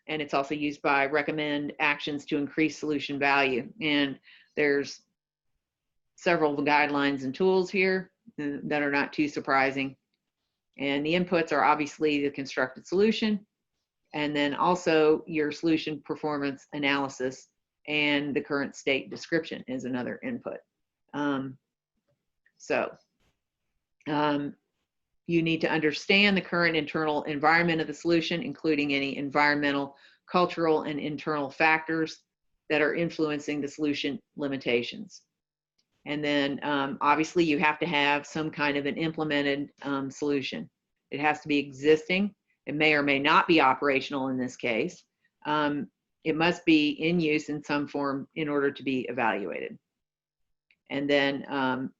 and it's also used by recommend actions to increase solution value. And there's several guidelines and tools here that are not too surprising. And the inputs are obviously the constructed solution, and then also your solution performance analysis, and the current state description is another input. You need to understand the current internal environment of the solution, including any environmental, cultural, and internal factors that are influencing the solution limitations. And then obviously you have to have some kind of an implemented solution. It has to be existing. It may or may not be operational in this case. It must be in use in some form in order to be evaluated. And then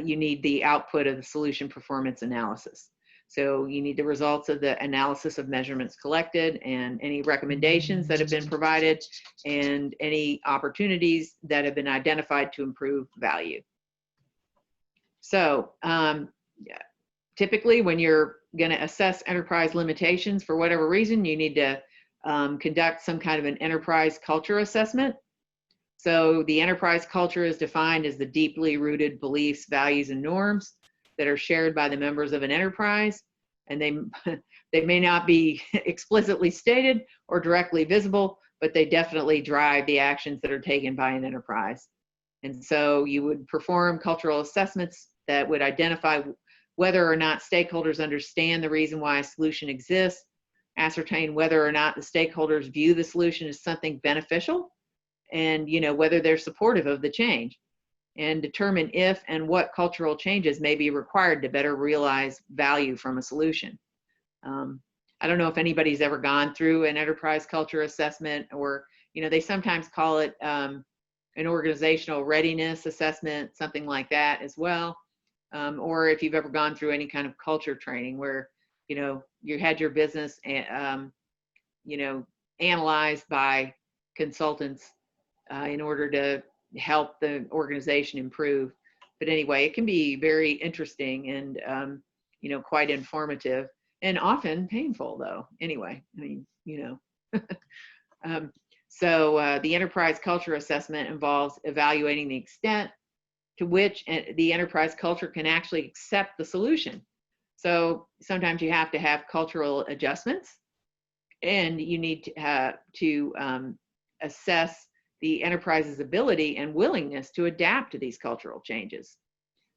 you need the output of the solution performance analysis. So you need the results of the analysis of measurements collected, and any recommendations that have been provided, and any opportunities that have been identified to improve value. So typically when you're going to assess enterprise limitations for whatever reason, you need to conduct some kind of an enterprise culture assessment. So the enterprise culture is defined as the deeply rooted beliefs, values, and norms that are shared by the members of an enterprise, and they may not be explicitly stated or directly visible, but they definitely drive the actions that are taken by an enterprise. And so you would perform cultural assessments that would identify whether or not stakeholders understand the reason why a solution exists, ascertain whether or not the stakeholders view the solution as something beneficial, and whether they're supportive of the change, and determine if and what cultural changes may be required to better realize value from a solution. I don't know if anybody's ever gone through an enterprise culture assessment, or they sometimes call it an organizational readiness assessment, something like that as well. or if you've ever gone through any kind of culture training where, you had your business, analyzed by consultants in order to help the organization improve. But anyway, it can be very interesting and, quite informative and often painful though. Anyway, I mean, so the enterprise culture assessment involves evaluating the extent to which the enterprise culture can actually accept the solution. So sometimes you have to have cultural adjustments, and you need to assess the enterprise's ability and willingness to adapt to these cultural changes.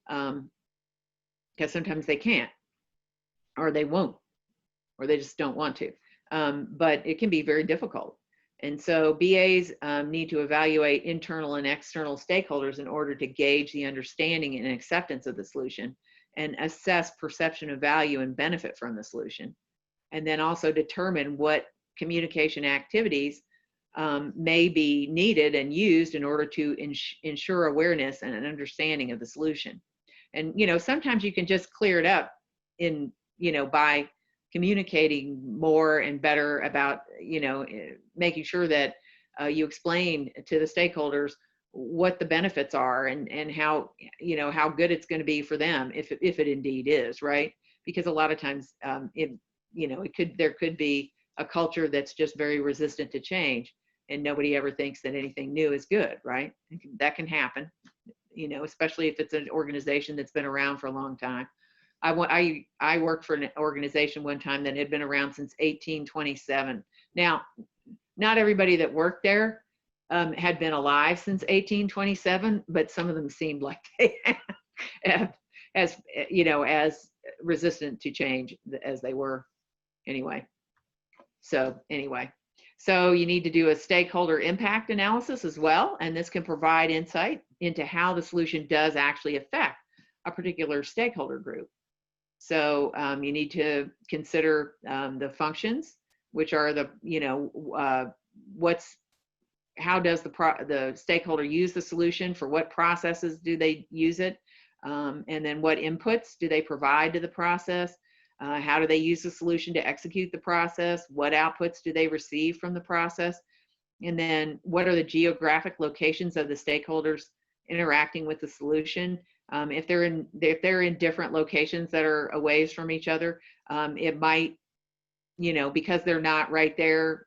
Because sometimes they can't, or they won't, or they just don't want to. But it can be very difficult. And so BAs need to evaluate internal and external stakeholders in order to gauge the understanding and acceptance of the solution and assess perception of value and benefit from the solution. And then also determine what communication activities may be needed and used in order to ensure awareness and an understanding of the solution. And, sometimes you can just clear it up by communicating more and better about, making sure that you explain to the stakeholders what the benefits are and how, how good it's going to be for them if it indeed is, right? Because a lot of times there could be a culture that's just very resistant to change, and nobody ever thinks that anything new is good, right? That can happen, especially if it's an organization that's been around for a long time. I worked for an organization one time that had been around since 1827. Now, not everybody that worked there had been alive since 1827, but some of them seemed like they had, as resistant to change as they were. So you need to do a stakeholder impact analysis as well, and this can provide insight into how the solution does actually affect a particular stakeholder group. So you need to consider the functions, which are how does the stakeholder use the solution, for what processes do they use it, and then what inputs do they provide to the process, how do they use the solution to execute the process, what outputs do they receive from the process, and then what are the geographic locations of the stakeholders interacting with the solution. If they're in different locations that are a ways from each other, it might, because they're not right there,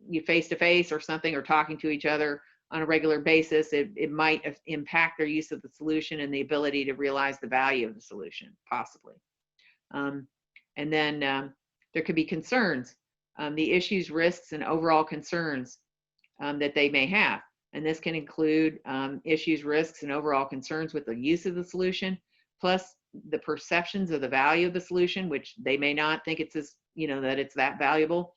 you face to face or something, or talking to each other on a regular basis, it might impact their use of the solution and the ability to realize the value of the solution, possibly. And then there could be concerns, the issues, risks, and overall concerns that they may have. And this can include issues, risks, and overall concerns with the use of the solution, plus the perceptions of the value of the solution, which they may not think it's that it's that valuable,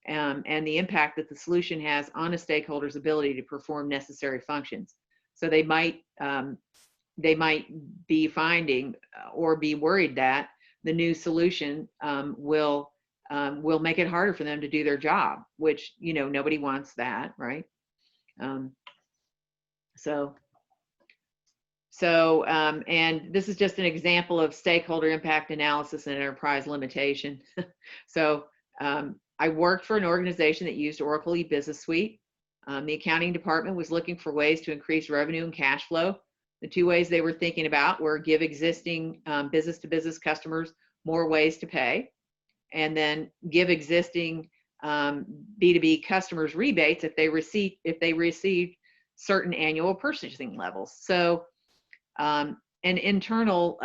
and the impact that the solution has on a stakeholder's ability to perform necessary functions. So they might be finding or be worried that the new solution will make it harder for them to do their job, which nobody wants that, right? And this is just an example of stakeholder impact analysis and enterprise limitation. So I worked for an organization that used Oracle eBusiness Suite. The accounting department was looking for ways to increase revenue and cash flow. The two ways they were thinking about were give existing business-to-business customers more ways to pay, and then give existing B2B customers rebates if they received certain annual purchasing levels. So an internal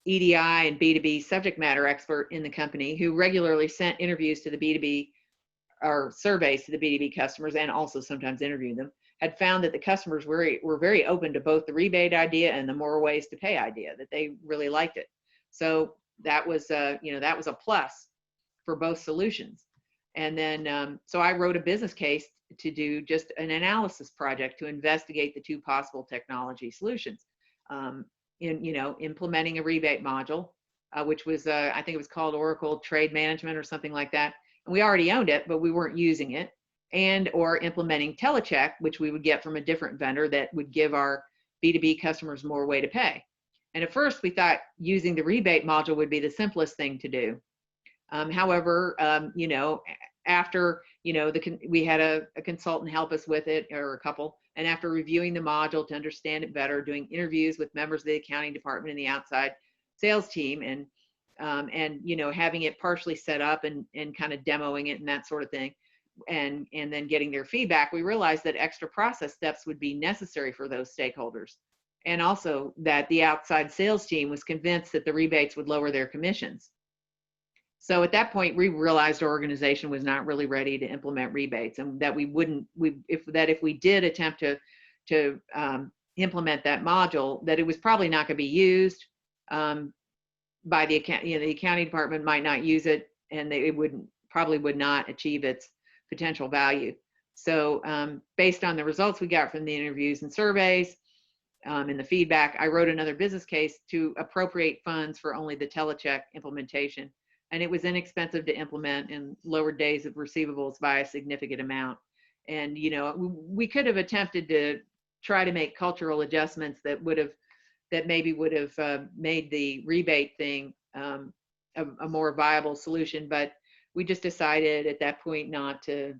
EDI and B2B subject matter expert in the company, who regularly sent interviews to the B2B or surveys to the B2B customers and also sometimes interviewed them, had found that the customers were very open to both the rebate idea and the more ways to pay idea, that they really liked it. So that was a plus for both solutions. And then, so I wrote a business case to do just an analysis project to investigate the two possible technology solutions. Implementing a rebate module, which was, I think it was called Oracle Trade Management or something like that. And we already owned it, but we weren't using it. Or implementing telecheck, which we would get from a different vendor that would give our B2B customers more way to pay. And at first we thought using the rebate module would be the simplest thing to do. However, you know, after, you know, we had a consultant help us with it, or a couple, and after reviewing the module to understand it better, doing interviews with members of the accounting department and the outside sales team, and you know, having it partially set up and kind of demoing it and that sort of thing, and then getting their feedback, we realized that extra process steps would be necessary for those stakeholders. And also that the outside sales team was convinced that the rebates would lower their commissions. So at that point, we realized our organization was not really ready to implement rebates, and that if we did attempt to implement that module, that it was probably not going to be used by the accounting department might not use it, and probably would not achieve its potential value. So based on the results we got from the interviews and surveys and the feedback, I wrote another business case to appropriate funds for only the telecheck implementation. And it was inexpensive to implement and lowered days of receivables by a significant amount. And, you know, we could have attempted to try to make cultural adjustments that maybe would have made the rebate thing a more viable solution. But we just decided at that point not to,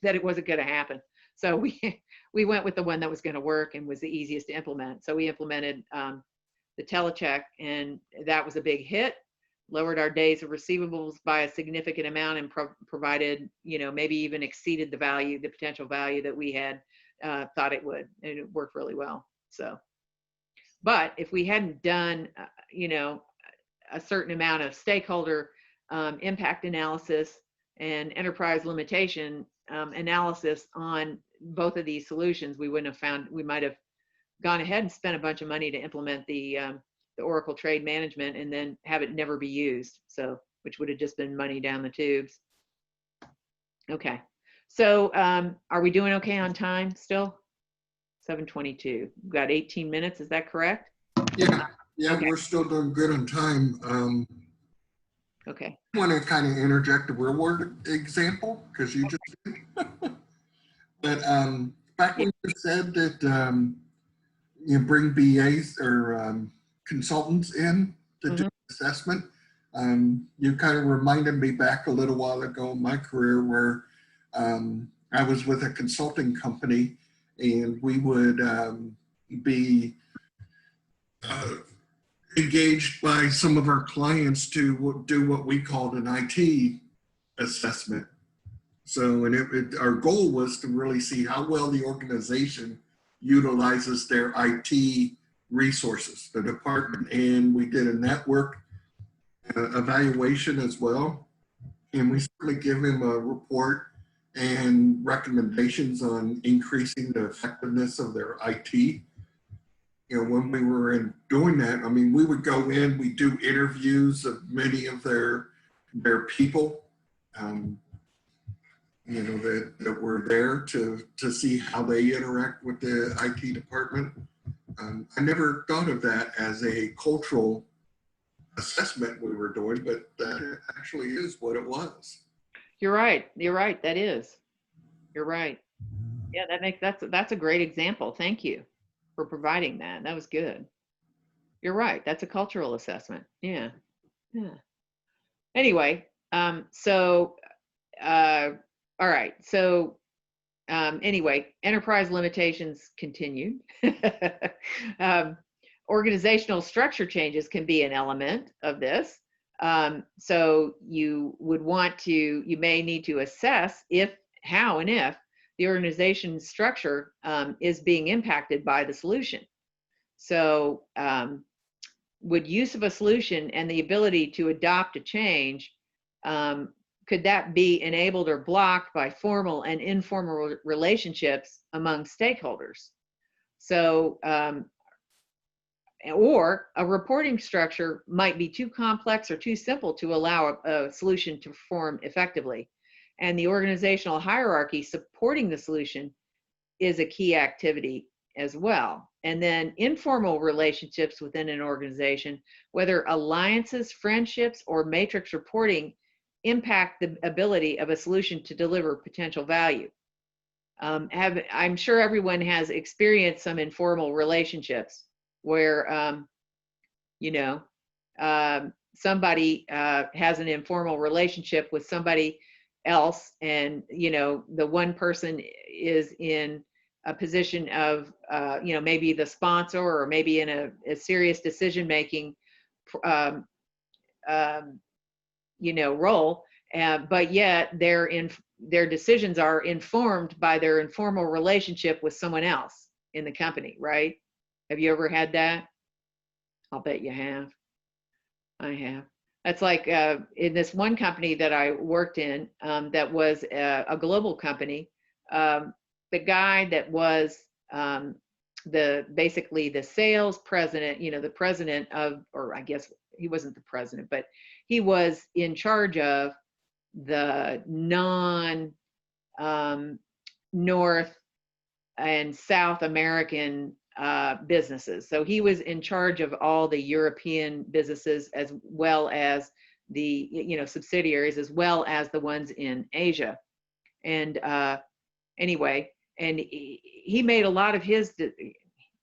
that it wasn't going to happen. So we went with the one that was going to work and was the easiest to implement. So we implemented the telecheck, and that was a big hit. Lowered our days of receivables by a significant amount, and provided, you know, maybe even exceeded the potential value that we had thought it would, and it worked really well. So, but if we hadn't done, you know, a certain amount of stakeholder impact analysis and enterprise limitation analysis on both of these solutions, we might have gone ahead and spent a bunch of money to implement the Oracle Trade Management and then have it never be used. So, which would have just been money down the tubes. Okay. So are we doing okay on time still? 7:22. We've got 18 minutes. Is that correct? Yeah, Okay. We're still doing good on time. Okay. I want to kind of interject a real world example, because you just did. But back when you said that you bring BAs or consultants in to do assessment, you kind of reminded me back a little while ago in my career where I was with a consulting company, and we would be engaged by some of our clients to do what we called an IT assessment. So, and our goal was to really see how well the organization utilizes their IT resources, the department. And we did a network evaluation as well. And we certainly give them a report and recommendations on increasing the effectiveness of their IT. You know, when we were doing that, I mean, we would go in, we do interviews of many of their people, you know, that were there to see how they interact with the IT department. I never thought of that as a cultural assessment we were doing, but that actually is what it was. You're right. You're right. That is. You're right. Yeah, that's a great example. Thank you for providing that. That was good. You're right. That's a cultural assessment. Yeah. Yeah. Anyway, all right. So anyway, enterprise limitations continue. Organizational structure changes can be an element of this. So you may need to assess how and if the organization structure is being impacted by the solution. So would use of a solution and the ability to adopt a change, could that be enabled or blocked by formal and informal relationships among stakeholders? So, or a reporting structure might be too complex or too simple to allow a solution to perform effectively. And the organizational hierarchy supporting the solution is a key activity as well. And then informal relationships within an organization, whether alliances, friendships, or matrix reporting, impact the ability of a solution to deliver potential value. I'm sure everyone has experienced some informal relationships where you know, somebody has an informal relationship with somebody else, and you know, the one person is in a position of you know, maybe the sponsor, or maybe in a serious decision making um, um, you know, role, but yet their decisions are informed by their informal relationship with someone else in the company, right? Have you ever had that? I'll bet you have. I have. That's like in this one company that I worked in, that was a global company. The guy that was basically the sales president, you know, the president of, or I guess he wasn't the president, but he was in charge of the North and South American businesses. So he was in charge of all the European businesses, as well as the, you know, subsidiaries, as well as the ones in Asia. And anyway, and he made a lot of his,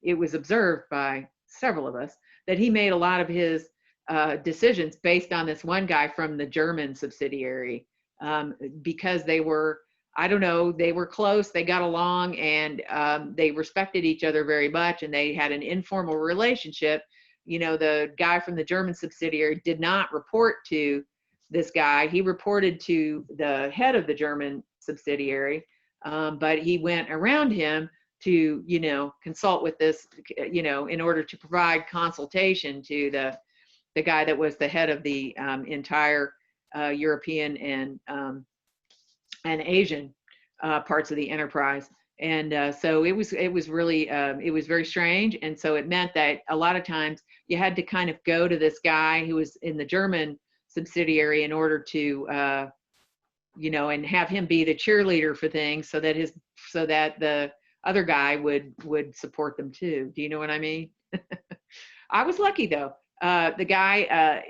it was observed by several of us that he made a lot of his decisions based on this one guy from the German subsidiary, because they were, I don't know, they were close, they got along, and they respected each other very much, and they had an informal relationship. You know, the guy from the German subsidiary did not report to this guy. He reported to the head of the German subsidiary, but he went around him to, you know, consult with this, you know, in order to provide consultation to the guy that was the head of the entire European and Asian parts of the enterprise. And so it was really, it was very strange. And so it meant that a lot of times you had to kind of go to this guy who was in the German subsidiary in order to, you know, and have him be the cheerleader for things, so that the other guy would support them too. Do you know what I mean? I was lucky though. The guy,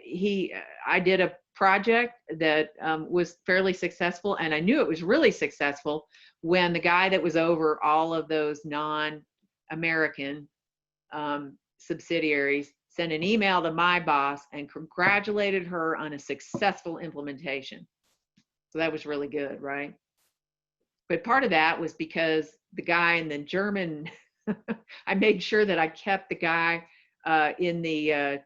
I did a project that was fairly successful, and I knew it was really successful when the guy that was over all of those non-American subsidiaries sent an email to my boss and congratulated her on a successful implementation. So that was really good, right? But part of that was because the guy in the German, I made sure that I kept the guy in the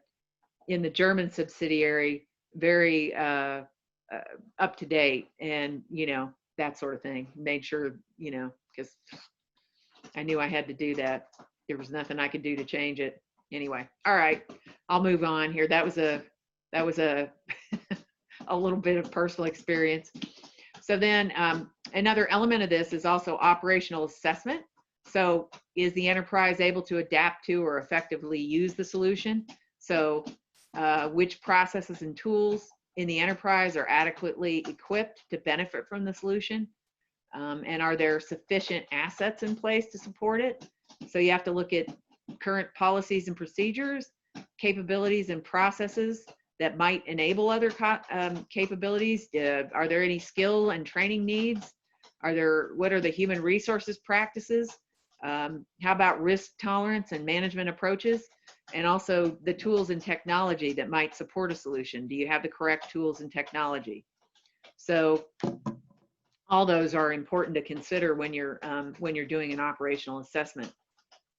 German subsidiary very up to date, and you know, that sort of thing. Made sure, you know, because I knew I had to do that. There was nothing I could do to change it. Anyway, all right, I'll move on here. That was a a little bit of personal experience. So then another element of this is also operational assessment. So is the enterprise able to adapt to or effectively use the solution? So which processes and tools in the enterprise are adequately equipped to benefit from the solution? And are there sufficient assets in place to support it? So you have to look at current policies and procedures, capabilities and processes that might enable other capabilities. Are there any skill and training needs? What are the human resources practices? How about risk tolerance and management approaches? And also the tools and technology that might support a solution. Do you have the correct tools and technology? So all those are important to consider when you're doing an operational assessment.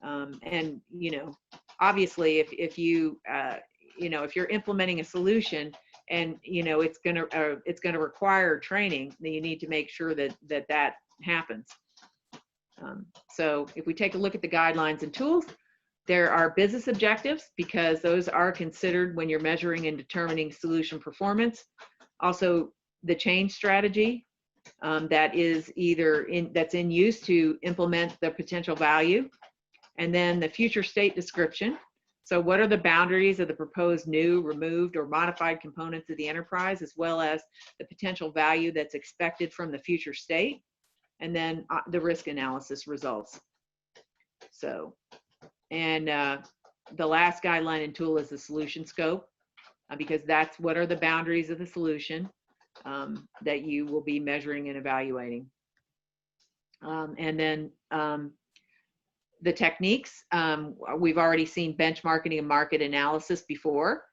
And you know, obviously, if you you know, if you're implementing a solution and you know it's gonna require training, then you need to make sure that happens. So if we take a look at the guidelines and tools, there are business objectives, because those are considered when you're measuring and determining solution performance. Also, the change strategy that is that's in use to implement the potential value, and then the future state description. So what are the boundaries of the proposed new, removed, or modified components of the enterprise, as well as the potential value that's expected from the future state, and then the risk analysis results. So, and the last guideline and tool is the solution scope, because that's what are the boundaries of the solution that you will be measuring and evaluating. And then the techniques, we've already seen benchmarking and market analysis before.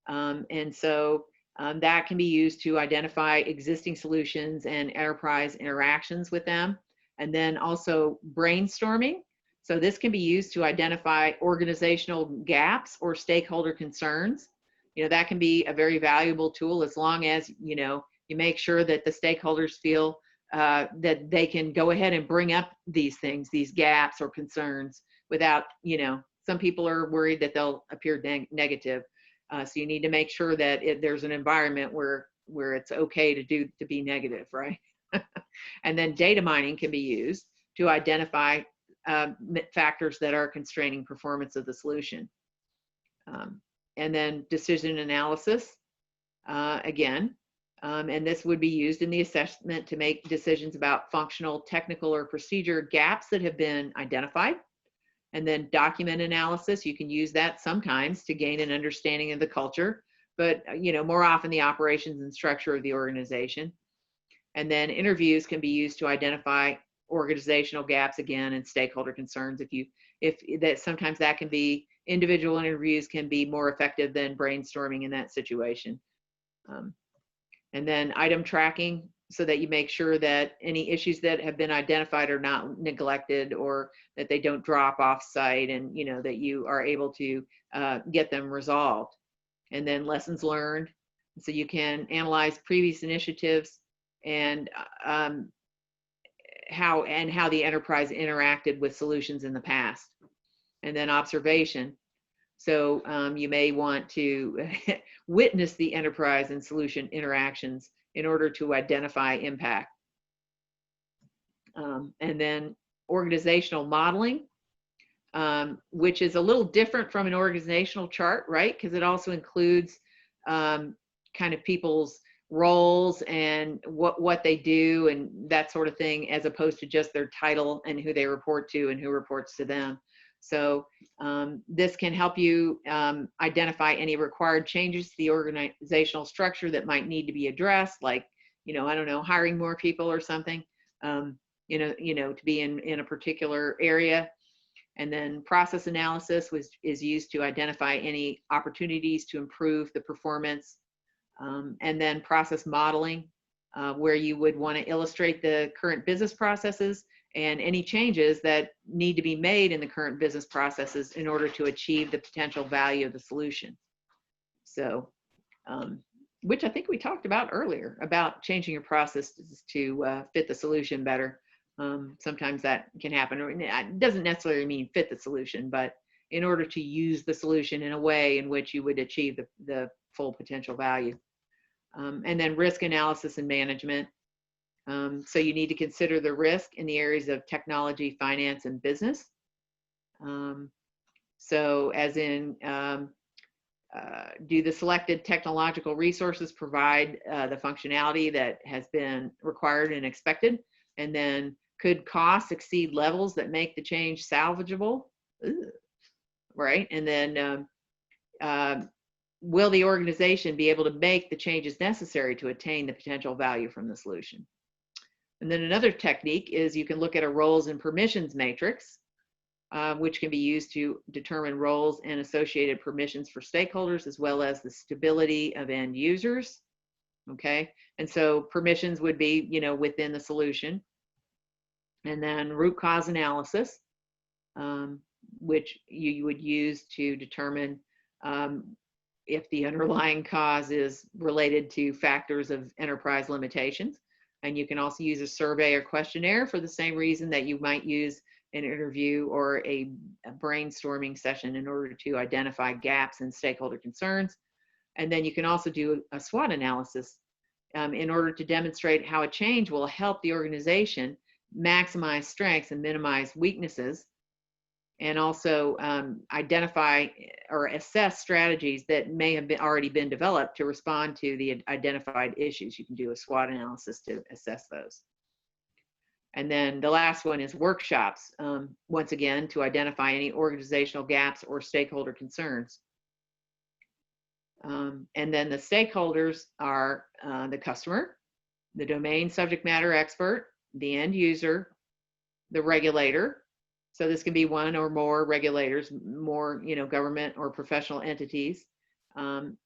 And so that can be used to identify existing solutions and enterprise interactions with them. And then also brainstorming. So this can be used to identify organizational gaps or stakeholder concerns. That can be a very valuable tool as long as, you make sure that the stakeholders feel that they can go ahead and bring up these things, these gaps or concerns without, some people are worried that they'll appear negative. So you need to make sure that there's an environment where it's okay to be negative, right? And then data mining can be used to identify factors that are constraining performance of the solution. And then decision analysis, again, and this would be used in the assessment to make decisions about functional, technical, or procedure gaps that have been identified. And then document analysis, you can use that sometimes to gain an understanding of the culture, but more often the operations and structure of the organization. And then interviews can be used to identify organizational gaps again and stakeholder concerns. Sometimes that can be, individual interviews can be more effective than brainstorming in that situation. And then item tracking, so that you make sure that any issues that have been identified are not neglected, or that they don't drop off site, and that you are able to get them resolved. And then lessons learned, so you can analyze previous initiatives and how the enterprise interacted with solutions in the past. And then observation, so you may want to witness the enterprise and solution interactions in order to identify impact. And then organizational modeling, which is a little different from an organizational chart, right? Because it also includes kind of people's roles and what they do and that sort of thing, as opposed to just their title and who they report to and who reports to them. So this can help you identify any required changes to the organizational structure that might need to be addressed, like, I don't know, hiring more people or something, to be in a particular area. And then process analysis is used to identify any opportunities to improve the performance. And then process modeling, where you would want to illustrate the current business processes and any changes that need to be made in the current business processes in order to achieve the potential value of the solution. So, which I think we talked about earlier, about changing your processes to fit the solution better. Sometimes that can happen, or it doesn't necessarily mean fit the solution, but in order to use the solution in a way in which you would achieve the full potential value. And then risk analysis and management. So you need to consider the risk in the areas of technology, finance, and business. So as in, do the selected technological resources provide the functionality that has been required and expected? And then could costs exceed levels that make the change salvageable? Ooh, right? And then will the organization be able to make the changes necessary to attain the potential value from the solution? And then another technique is you can look at a roles and permissions matrix, which can be used to determine roles and associated permissions for stakeholders, as well as the stability of end users. Okay, and so permissions would be, within the solution. And then root cause analysis, which you would use to determine if the underlying cause is related to factors of enterprise limitations. And you can also use a survey or questionnaire for the same reason that you might use an interview or a brainstorming session in order to identify gaps and stakeholder concerns. And then you can also do a SWOT analysis in order to demonstrate how a change will help the organization maximize strengths and minimize weaknesses, and also identify or assess strategies that may have already been developed to respond to the identified issues. You can do a SWOT analysis to assess those. And then the last one is workshops, once again, to identify any organizational gaps or stakeholder concerns. And then the stakeholders are the customer, the domain subject matter expert, the end user, the regulator, So this can be one or more regulators, more, government or professional entities. And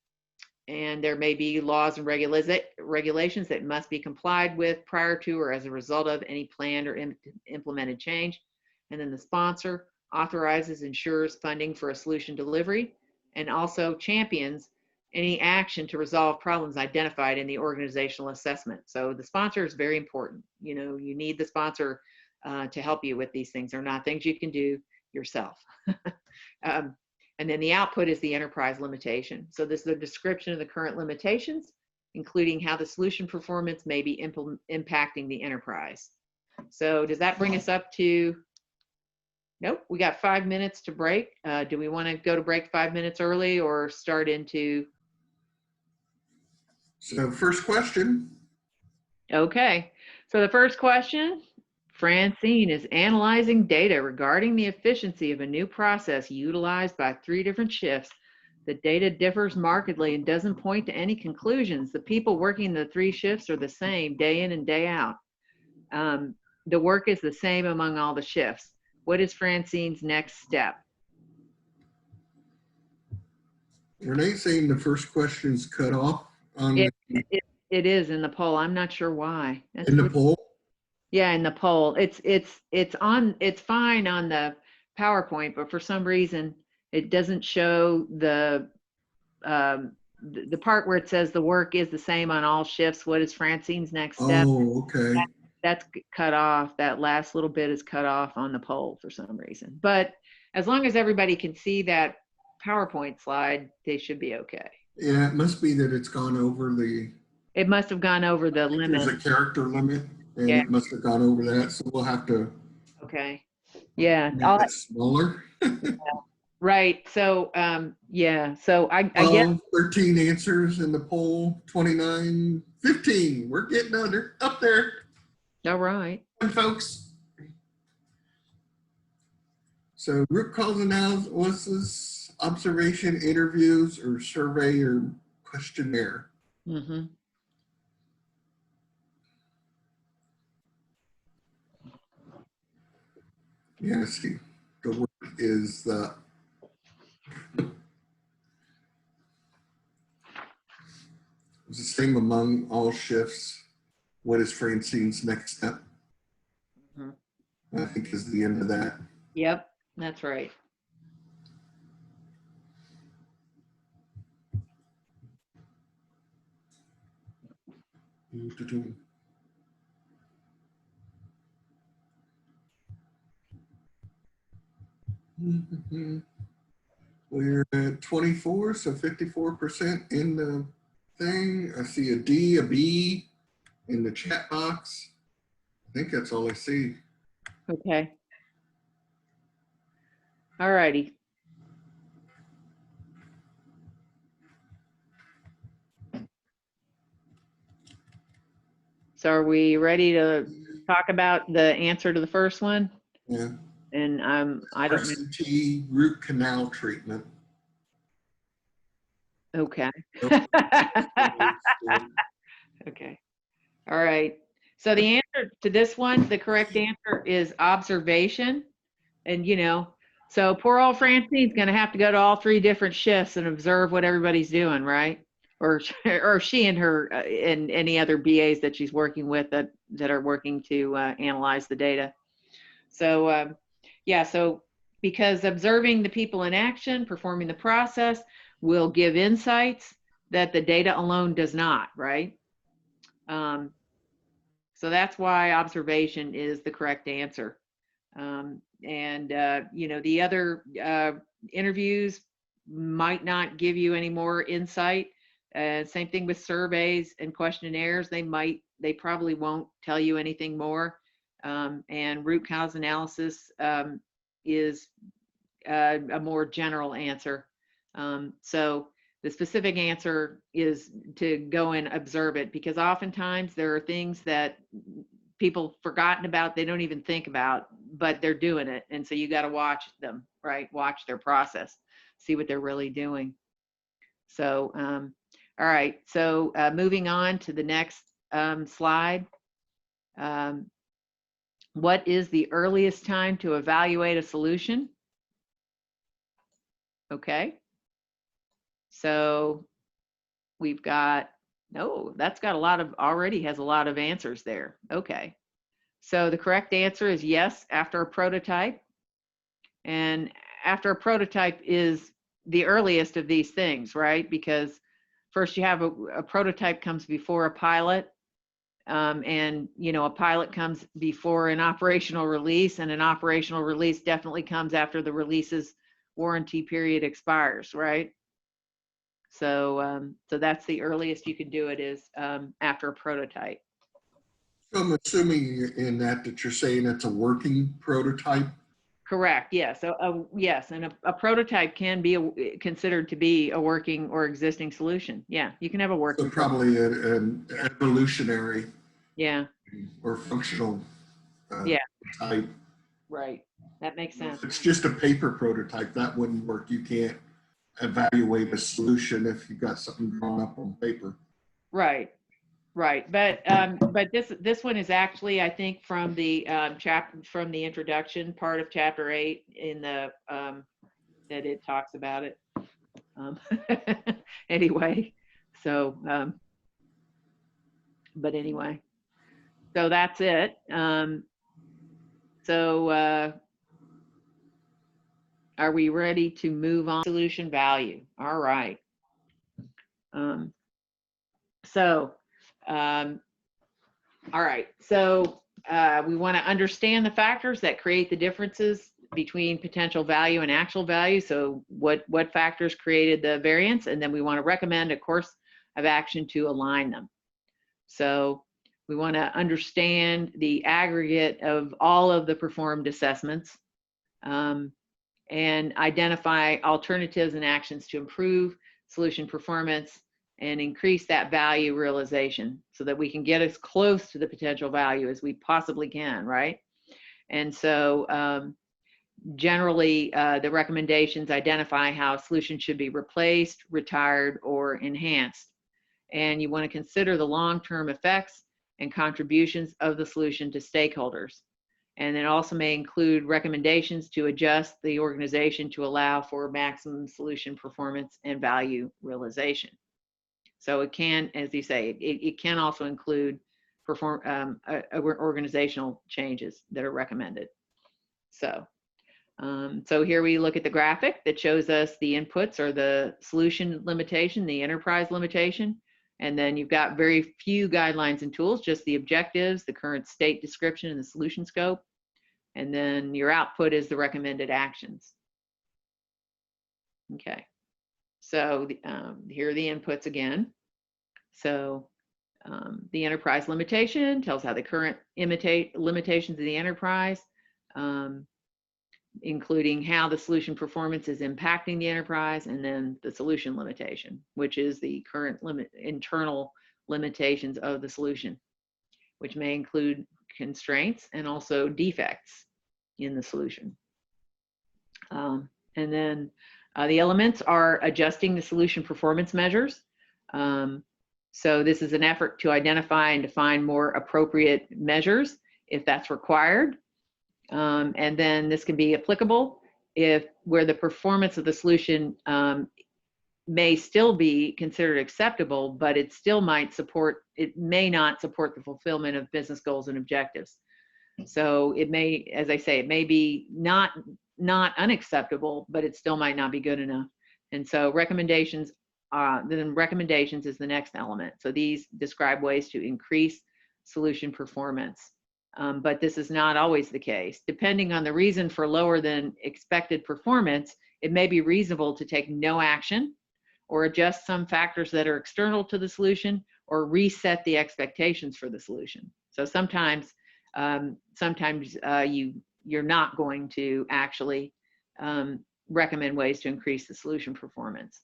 there may be laws and regulations that must be complied with prior to or as a result of any planned or implemented change. And then the sponsor authorizes, ensures funding for a solution delivery, and also champions any action to resolve problems identified in the organizational assessment. So the sponsor is very important. You need the sponsor to help you with these things. They're not things you can do yourself. And then the output is the enterprise limitation. So this is a description of the current limitations, including how the solution performance may be impacting the enterprise. So does that bring us up to, nope, we got 5 minutes to break. Do we want to go to break 5 minutes early or start into? So first question. Okay, so the first question, Francine is analyzing data regarding the efficiency of a new process utilized by 3 different shifts. The data differs markedly and doesn't point to any conclusions. The people working the 3 shifts are the same day in and day out. The work is the same among all the shifts. What is Francine's next step? Renee's saying the first question's cut off on It is in the poll. I'm not sure why. in the poll. Yeah, in the poll. It's fine on the PowerPoint, but for some reason it doesn't show the part where it says the work is the same on all shifts. What is Francine's next step? Oh, okay. That's cut off. That last little bit is cut off on the poll for some reason. But as long as everybody can see that PowerPoint slide, they should be okay. Yeah, it must be that it's gone over the. It must have gone over the limit. There's a character limit, and yeah. It must have gone over that. So we'll have to. Okay. Yeah. Make it smaller. Yeah. Right. So, yeah. So I guess 13 answers in the poll, 29, 15. We're getting up there. All right. Folks. So root cause analysis, observation, interviews, or survey or questionnaire. Mm-hmm. Yeah, see, the work is it's the same among all shifts. What is Francine's next step? I think is the end of that. Yep, that's right. We're at 24, so 54% in the thing. I see a D, a B in the chat box. I think that's all I see. Okay. All righty. So are we ready to talk about the answer to the first one? Yeah. And I don't know. RCT root canal treatment. Okay. Okay. All right. So the answer to this one, the correct answer is observation. And, so poor old Francine's going to have to go to all 3 different shifts and observe what everybody's doing, right? Or she and her and any other BAs that she's working with that are working to analyze the data. So, yeah, so because observing the people in action, performing the process will give insights that the data alone does not, right? So that's why observation is the correct answer. The other interviews might not give you any more insight. Same thing with surveys and questionnaires. They probably won't tell you anything more. And root cause analysis is a more general answer. So the specific answer is to go and observe it, because oftentimes there are things that people forgotten about, they don't even think about, but they're doing it. And so you got to watch them, right? Watch their process, see what they're really doing. So, all right. So moving on to the next slide. What is the earliest time to evaluate a solution? Okay. So we've got, no, that's got a lot of, already has a lot of answers there. Okay. So the correct answer is yes, after a prototype. And after a prototype is the earliest of these things, right? Because first you have a prototype comes before a pilot. And a pilot comes before an operational release, and an operational release definitely comes after the release's warranty period expires, right? So that's the earliest you can do it is after a prototype. So I'm assuming in that you're saying it's a working prototype. Correct. Yes. Yes, and a prototype can be considered to be a working or existing solution. Yeah, you can have a working. So probably an evolutionary. Yeah. Or functional Yeah. type. Right. That makes sense. If it's just a paper prototype, that wouldn't work. You can't evaluate a solution if you've got something drawn up on paper. Right. Right, but this one is actually, I think, from the from the introduction part of chapter 8 in the that it talks about it. Anyway, so but anyway, so that's it. Are we ready to move on? Solution value. All right. All right, so we want to understand the factors that create the differences between potential value and actual value. So what factors created the variance, and then we want to recommend a course of action to align them. So we want to understand the aggregate of all of the performed assessments and identify alternatives and actions to improve solution performance and increase that value realization so that we can get as close to the potential value as we possibly can, right? And so generally, the recommendations identify how a solution should be replaced, retired, or enhanced. And you want to consider the long-term effects and contributions of the solution to stakeholders. And it also may include recommendations to adjust the organization to allow for maximum solution performance and value realization. So it can, as you say, it can also include organizational changes that are recommended. So here we look at the graphic that shows us the inputs or the solution limitation, the enterprise limitation, and then you've got very few guidelines and tools, just the objectives, the current state description, and the solution scope. And then your output is the recommended actions. Okay. So here are the inputs again. So the enterprise limitation tells how the current limitations of the enterprise, including how the solution performance is impacting the enterprise, and then the solution limitation, which is the current internal limitations of the solution, which may include constraints and also defects in the solution. And then the elements are adjusting the solution performance measures. So this is an effort to identify and define more appropriate measures if that's required. And then this can be applicable if where the performance of the solution may still be considered acceptable, but it still might support, it may not support the fulfillment of business goals and objectives. So it may, as I say, it may be not unacceptable, but it still might not be good enough. And so recommendations, then recommendations is the next element. So these describe ways to increase solution performance. But this is not always the case. Depending on the reason for lower than expected performance, it may be reasonable to take no action or adjust some factors that are external to the solution or reset the expectations for the solution. So sometimes you're not going to actually recommend ways to increase the solution performance.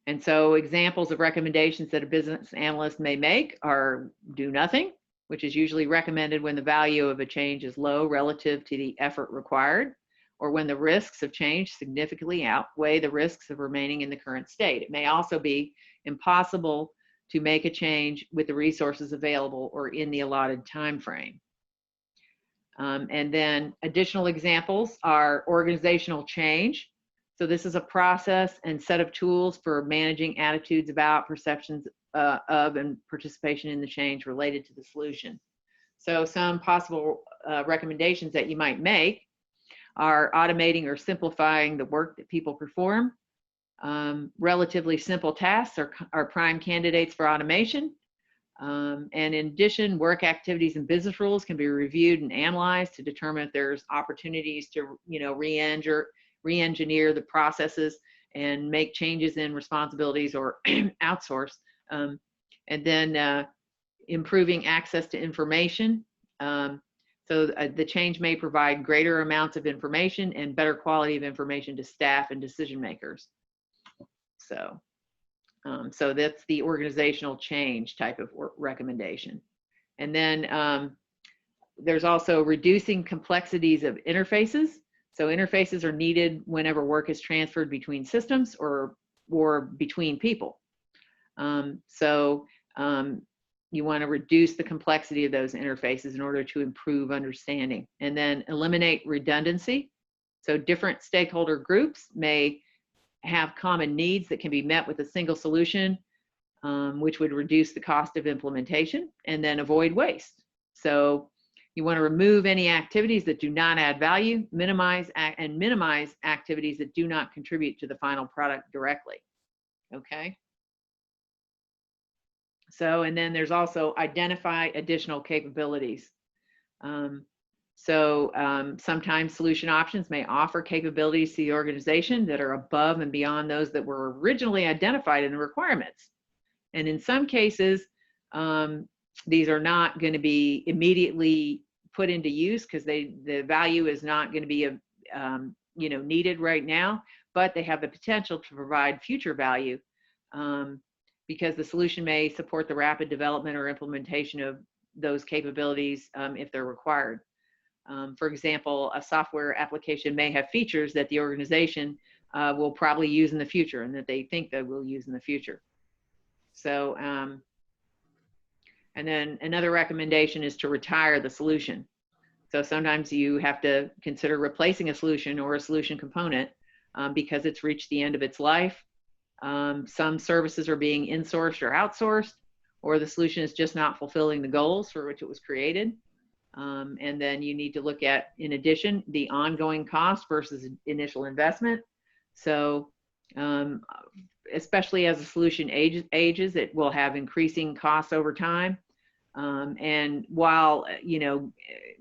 And so examples of recommendations that a business analyst may make are do nothing, which is usually recommended when the value of a change is low relative to the effort required, or when the risks of change significantly outweigh the risks of remaining in the current state. It may also be impossible to make a change with the resources available or in the allotted time frame. And then additional examples are organizational change. So this is a process and set of tools for managing attitudes about, perceptions of, and participation in the change related to the solution. So some possible recommendations that you might make are automating or simplifying the work that people perform. Relatively simple tasks are prime candidates for automation. And in addition, work activities and business rules can be reviewed and analyzed to determine if there's opportunities to, re-engineer the processes and make changes in responsibilities or outsource. And then improving access to information. So the change may provide greater amounts of information and better quality of information to staff and decision makers. So that's the organizational change type of recommendation. And then there's also reducing complexities of interfaces. So interfaces are needed whenever work is transferred between systems or between people. You want to reduce the complexity of those interfaces in order to improve understanding. And then eliminate redundancy. So different stakeholder groups may have common needs that can be met with a single solution, which would reduce the cost of implementation. And then avoid waste. So you want to remove any activities that do not add value, minimize activities that do not contribute to the final product directly. Okay. So, and then there's also identify additional capabilities. Sometimes solution options may offer capabilities to the organization that are above and beyond those that were originally identified in the requirements. And in some cases, these are not going to be immediately put into use because the value is not going to be needed right now, but they have the potential to provide future value. Because the solution may support the rapid development or implementation of those capabilities if they're required. For example, a software application may have features that the organization will probably use in the future and that they think they will use in the future. So, and then another recommendation is to retire the solution. So sometimes you have to consider replacing a solution or a solution component because it's reached the end of its life. Some services are being insourced or outsourced, or the solution is just not fulfilling the goals for which it was created. And then you need to look at, in addition, the ongoing cost versus initial investment. So especially as the solution ages, it will have increasing costs over time. And while,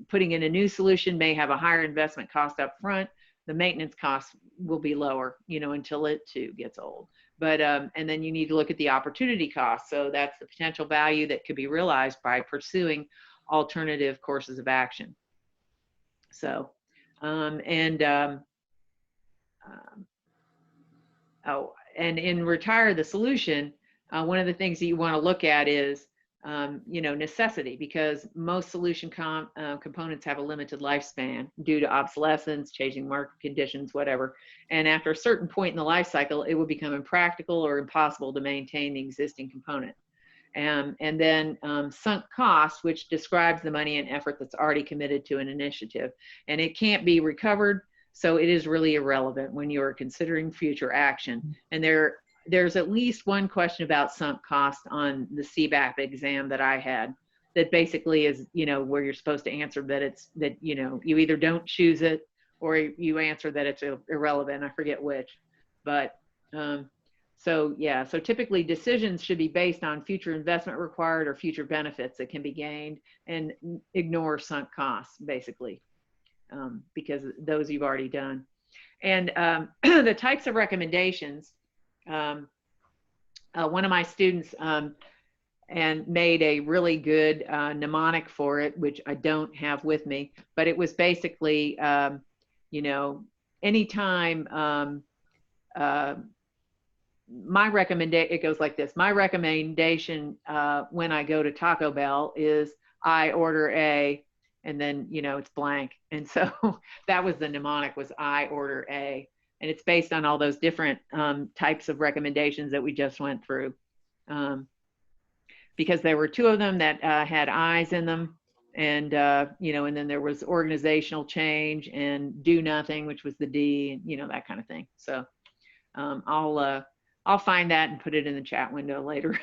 putting in a new solution may have a higher investment cost up front, the maintenance costs will be lower, until it too gets old. But, and then you need to look at the opportunity cost. So that's the potential value that could be realized by pursuing alternative courses of action. So, and in retire the solution, one of the things that you want to look at is, necessity, because most solution components have a limited lifespan due to obsolescence, changing market conditions, whatever. And after a certain point in the life cycle, it will become impractical or impossible to maintain the existing component. And then sunk cost, which describes the money and effort that's already committed to an initiative, and it can't be recovered. So it is really irrelevant when you're considering future action. And there's at least one question about sunk cost on the CBAP exam that I had that basically is, where you're supposed to answer that you either don't choose it or you answer that it's irrelevant. I forget which, but so typically decisions should be based on future investment required or future benefits that can be gained, and ignore sunk costs basically, because those you've already done. And the types of recommendations, one of my students and made a really good mnemonic for it, which I don't have with me, but it was basically, anytime my recommendation, it goes like this. My recommendation when I go to Taco Bell is I order a, and then, it's blank. And so that was the mnemonic, was I order a. And it's based on all those different types of recommendations that we just went through. because there were two of them that had I's in them. And, and then there was organizational change and do nothing, which was the D, and, that kind of thing. So I'll find that and put it in the chat window later,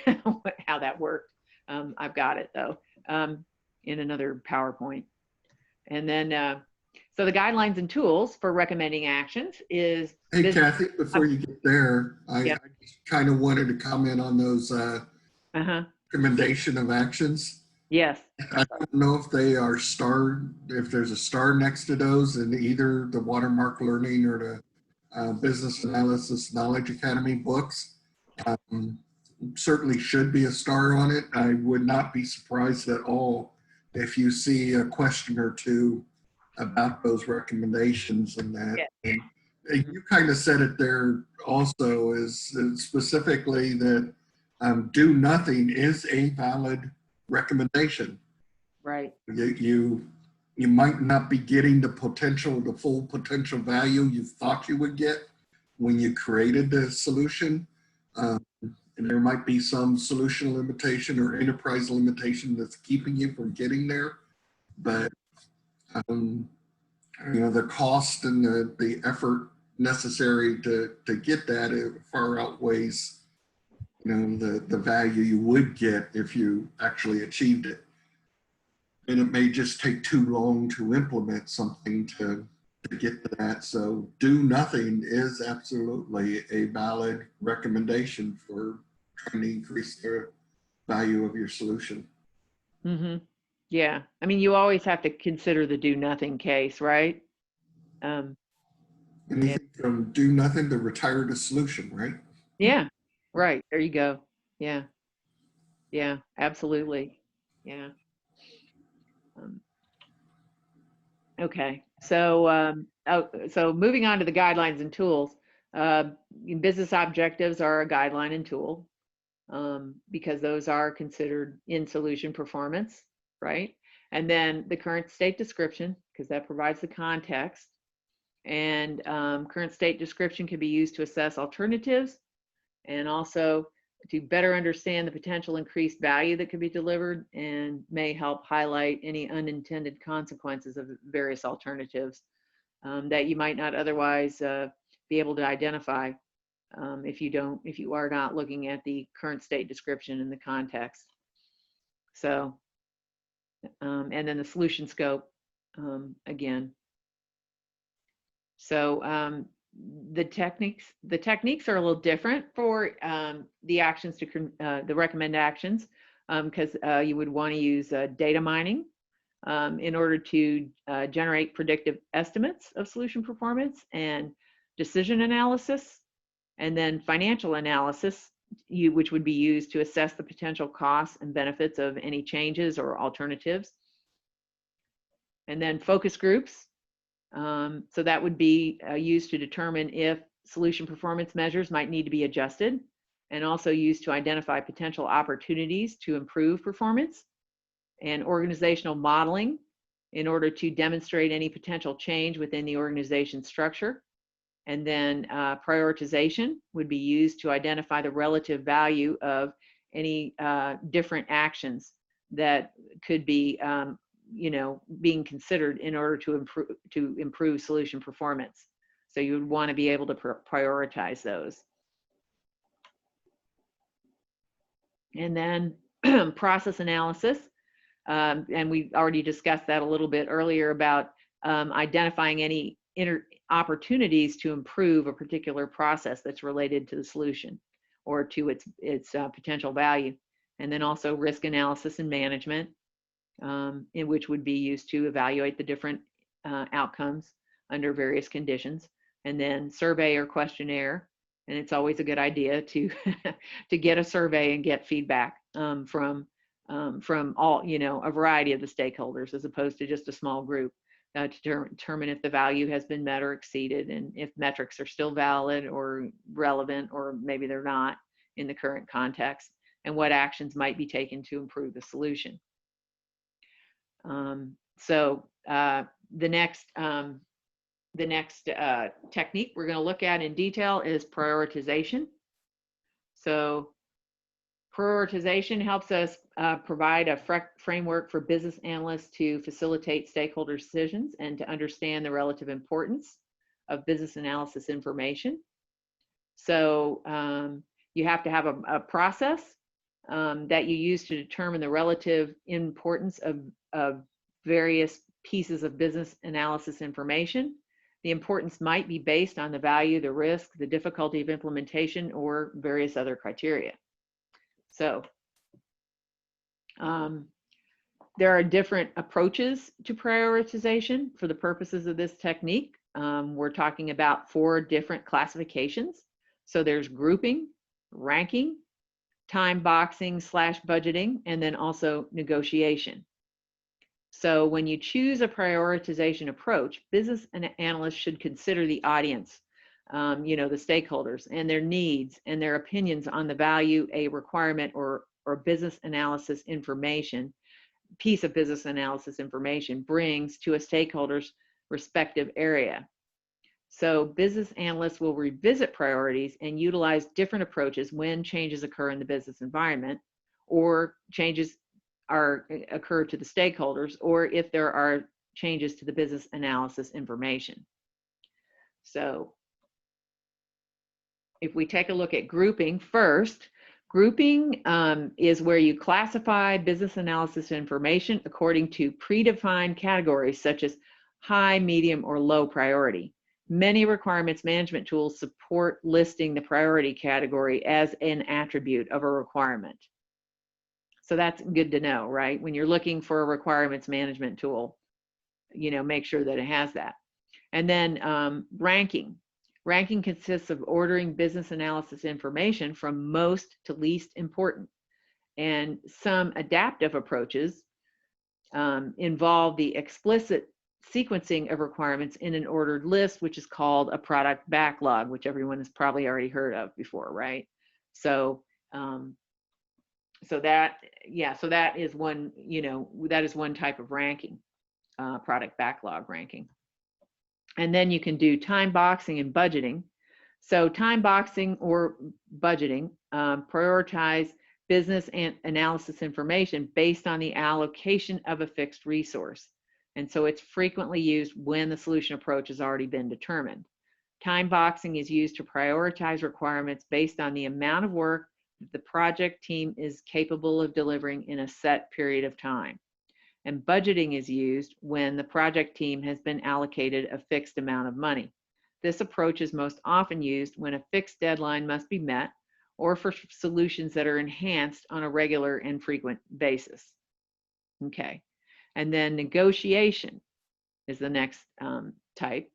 how that worked. I've got it though, in another PowerPoint. And then, so the guidelines and tools for recommending actions is. Hey, Kathy, before you get there, I kind of wanted to comment on those recommendation of actions. Yes. I don't know if they are starred, if there's a star next to those in either the Watermark Learning or the Business Analysis Knowledge Academy books. Certainly should be a star on it. I would not be surprised at all if you see a question or two about those recommendations and that. Yeah. And you kind of said it there also, is specifically that do nothing is a valid recommendation. Right. You might not be getting the full potential value you thought you would get when you created the solution. And there might be some solution limitation or enterprise limitation that's keeping you from getting there. But the cost and the effort necessary to get that, it far outweighs the value you would get if you actually achieved it. And it may just take too long to implement something to get to that. So do nothing is absolutely a valid recommendation for trying to increase the value of your solution. Mm-hmm. Yeah. I mean, you always have to consider the do nothing case, right? Anything from do nothing to retire the solution, right? Yeah. Right. There you go. Yeah. Yeah, absolutely. Yeah. Okay. So, so moving on to the guidelines and tools, business objectives are a guideline and tool, because those are considered in solution performance, right? And then the current state description, because that provides the context. And current state description can be used to assess alternatives and also to better understand the potential increased value that could be delivered, and may help highlight any unintended consequences of various alternatives that you might not otherwise be able to identify if you are not looking at the current state description in the context. So, and then the solution scope again. So the techniques are a little different for the actions to the recommend actions, because you would want to use data mining in order to generate predictive estimates of solution performance, and decision analysis, and then financial analysis, which would be used to assess the potential costs and benefits of any changes or alternatives. And then focus groups. So that would be used to determine if solution performance measures might need to be adjusted, and also used to identify potential opportunities to improve performance. And organizational modeling in order to demonstrate any potential change within the organization structure. And then prioritization would be used to identify the relative value of any different actions that could be being considered in order to improve solution performance. So you would want to be able to prioritize those. And then process analysis, and we already discussed that a little bit earlier about identifying any opportunities to improve a particular process that's related to the solution or to its potential value. And then also risk analysis and management, in which would be used to evaluate the different outcomes under various conditions. And then survey or questionnaire, and it's always a good idea to to get a survey and get feedback from all, a variety of the stakeholders, as opposed to just a small group, to determine if the value has been met or exceeded, and if metrics are still valid or relevant, or maybe they're not in the current context, and what actions might be taken to improve the solution. So the next technique we're going to look at in detail is prioritization. So Prioritization helps us provide a framework for business analysts to facilitate stakeholder decisions and to understand the relative importance of business analysis information. So you have to have a process that you use to determine the relative importance of various pieces of business analysis information. The importance might be based on the value, the risk, the difficulty of implementation, or various other criteria. So there are different approaches to prioritization for the purposes of this technique. We're talking about 4 different classifications. So there's grouping, ranking, time boxing / budgeting, and then also negotiation. So when you choose a prioritization approach, business analysts should consider the audience, the stakeholders and their needs and their opinions on the value a requirement or business analysis information, piece of business analysis information brings to a stakeholder's respective area. So business analysts will revisit priorities and utilize different approaches when changes occur in the business environment, or changes occur to the stakeholders, or if there are changes to the business analysis information. So if we take a look at grouping first, grouping is where you classify business analysis information according to predefined categories such as high, medium, or low priority. Many requirements management tools support listing the priority category as an attribute of a requirement. So that's good to know, right? When you're looking for a requirements management tool, make sure that it has that. And then ranking. Ranking consists of ordering business analysis information from most to least important. And some adaptive approaches involve the explicit sequencing of requirements in an ordered list, which is called a product backlog, which everyone has probably already heard of before, right? So that is one, that is one type of ranking, product backlog ranking. And then you can do time boxing and budgeting. So time boxing or budgeting prioritize business and analysis information based on the allocation of a fixed resource. And so it's frequently used when the solution approach has already been determined. Time boxing is used to prioritize requirements based on the amount of work that the project team is capable of delivering in a set period of time. And budgeting is used when the project team has been allocated a fixed amount of money. This approach is most often used when a fixed deadline must be met, or for solutions that are enhanced on a regular and frequent basis. Okay, and then negotiation is the next type.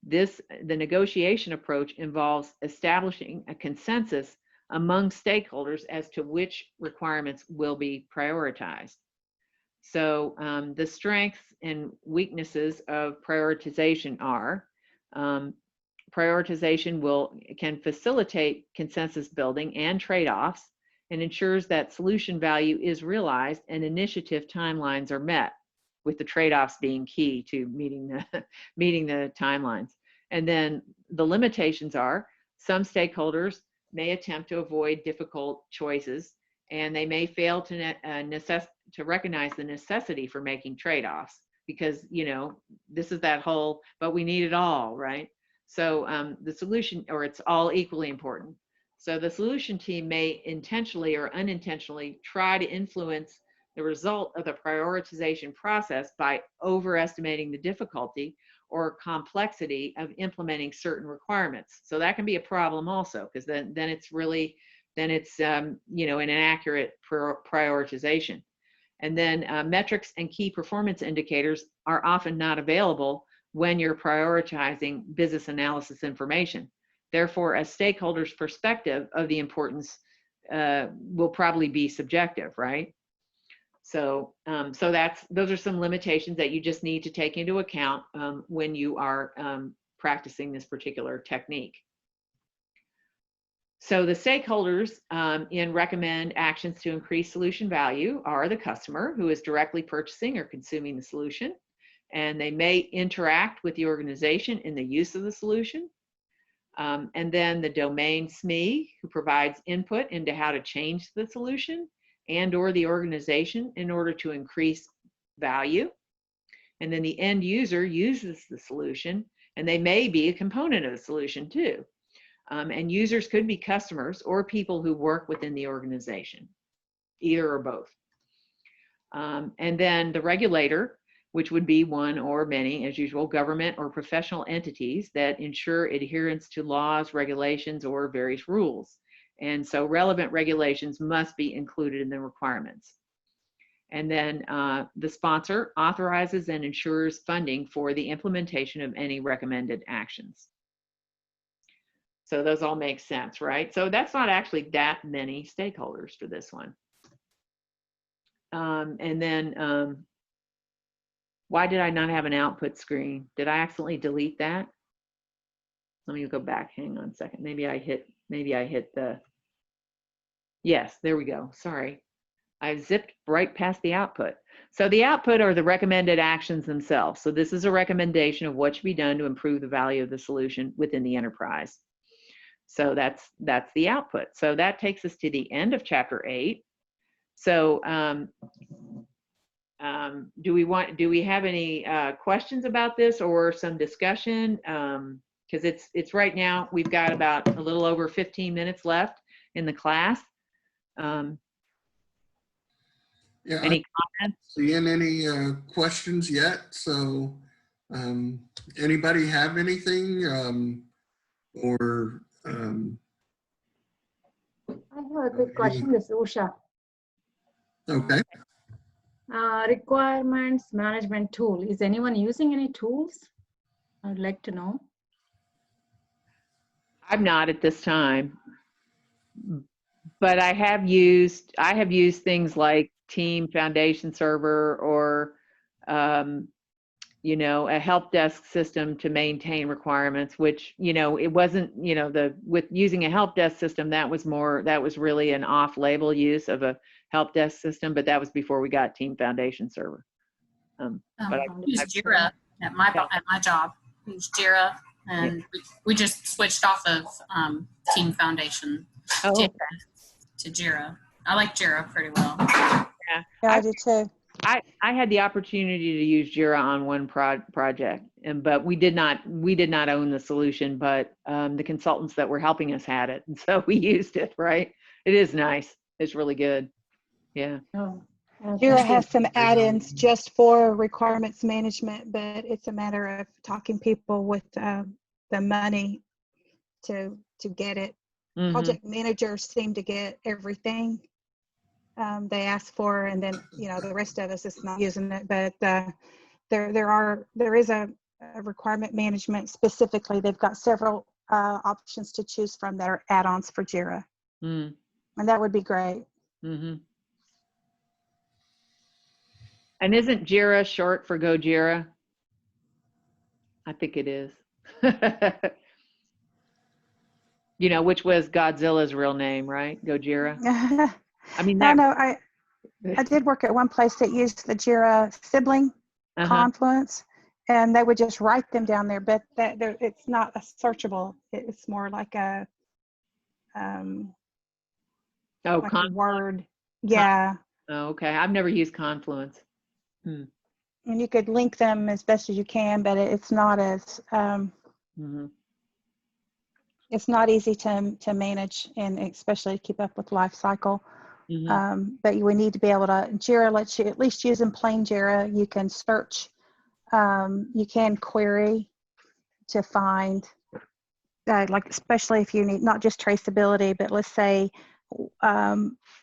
The negotiation approach involves establishing a consensus among stakeholders as to which requirements will be prioritized. So the strengths and weaknesses of prioritization are prioritization can facilitate consensus building and trade-offs, and ensures that solution value is realized and initiative timelines are met, with the trade-offs being key to meeting the timelines. And then the limitations are some stakeholders may attempt to avoid difficult choices, and they may fail to recognize the necessity for making trade-offs, because this is that whole, but we need it all, right? So the solution, or it's all equally important. So the solution team may intentionally or unintentionally try to influence the result of the prioritization process by overestimating the difficulty or complexity of implementing certain requirements. So that can be a problem also, because then it's an inaccurate prioritization. And then metrics and key performance indicators are often not available when you're prioritizing business analysis information. Therefore, a stakeholder's perspective of the importance will probably be subjective, right? So, those are some limitations that you just need to take into account when you are practicing this particular technique. So the stakeholders in recommend actions to increase solution value are the customer, who is directly purchasing or consuming the solution, and they may interact with the organization in the use of the solution. And then the domain SME, who provides input into how to change the solution and or the organization in order to increase value. And then the end user uses the solution, and they may be a component of the solution too. And users could be customers or people who work within the organization, either or both. And then the regulator, which would be one or many, as usual, government or professional entities that ensure adherence to laws, regulations, or various rules. And so relevant regulations must be included in the requirements. And then the sponsor authorizes and ensures funding for the implementation of any recommended actions. So those all make sense, right? So that's not actually that many stakeholders for this one. And then why did I not have an output screen? Did I accidentally delete that? Let me go back. Hang on a second. Maybe I hit the, yes, there we go. Sorry. I zipped right past the output. So the output are the recommended actions themselves. So this is a recommendation of what should be done to improve the value of the solution within the enterprise. So that's the output. So that takes us to the end of chapter 8. So do we have any questions about this or some discussion? Because it's right now, we've got about a little over 15 minutes left in the class. Yeah, any comments? Seeing any questions yet? So anybody have anything I have a quick question. This is Usha. Okay. Requirements management tool. Is anyone using any tools? I'd like to know. I'm not at this time, but I have used things like Team Foundation Server or you know, a help desk system to maintain requirements, which, you know, it wasn't, you know, with using a help desk system, that was really an off-label use of a help desk system, but that was before we got Team Foundation Server. But I use Jira at my job. We use Jira, and we just switched off of Team Foundation to Jira. I like Jira pretty well. Yeah, I do too. I had the opportunity to use Jira on one project, but we did not own the solution, but the consultants that were helping us had it, and so we used it. Right? It is nice. It's really good. Yeah. Oh, Jira has some add-ins just for requirements management, but it's a matter of talking people with the money to get it. Mm-hmm. Project managers seem to get everything they ask for, and then, you know, the rest of us is not using it. But there is a requirement management specifically. They've got several options to choose from that are add-ons for Jira, and that would be great. Mm-hmm. And isn't Jira short for Gojira? I think it is. You know, which was Godzilla's real name, right? Gojira. I mean, I did work at one place that used the Jira sibling Confluence, and they would just write them down there, but it's not a searchable. It's more like a like a word. Yeah. Oh, okay. I've never used Confluence. And you could link them as best as you can, but it's not as it's not easy to manage, and especially keep up with life cycle. But you would need to be able to, Jira lets you at least use in plain Jira. You can search, you can query to find, like, especially if you need not just traceability, but let's say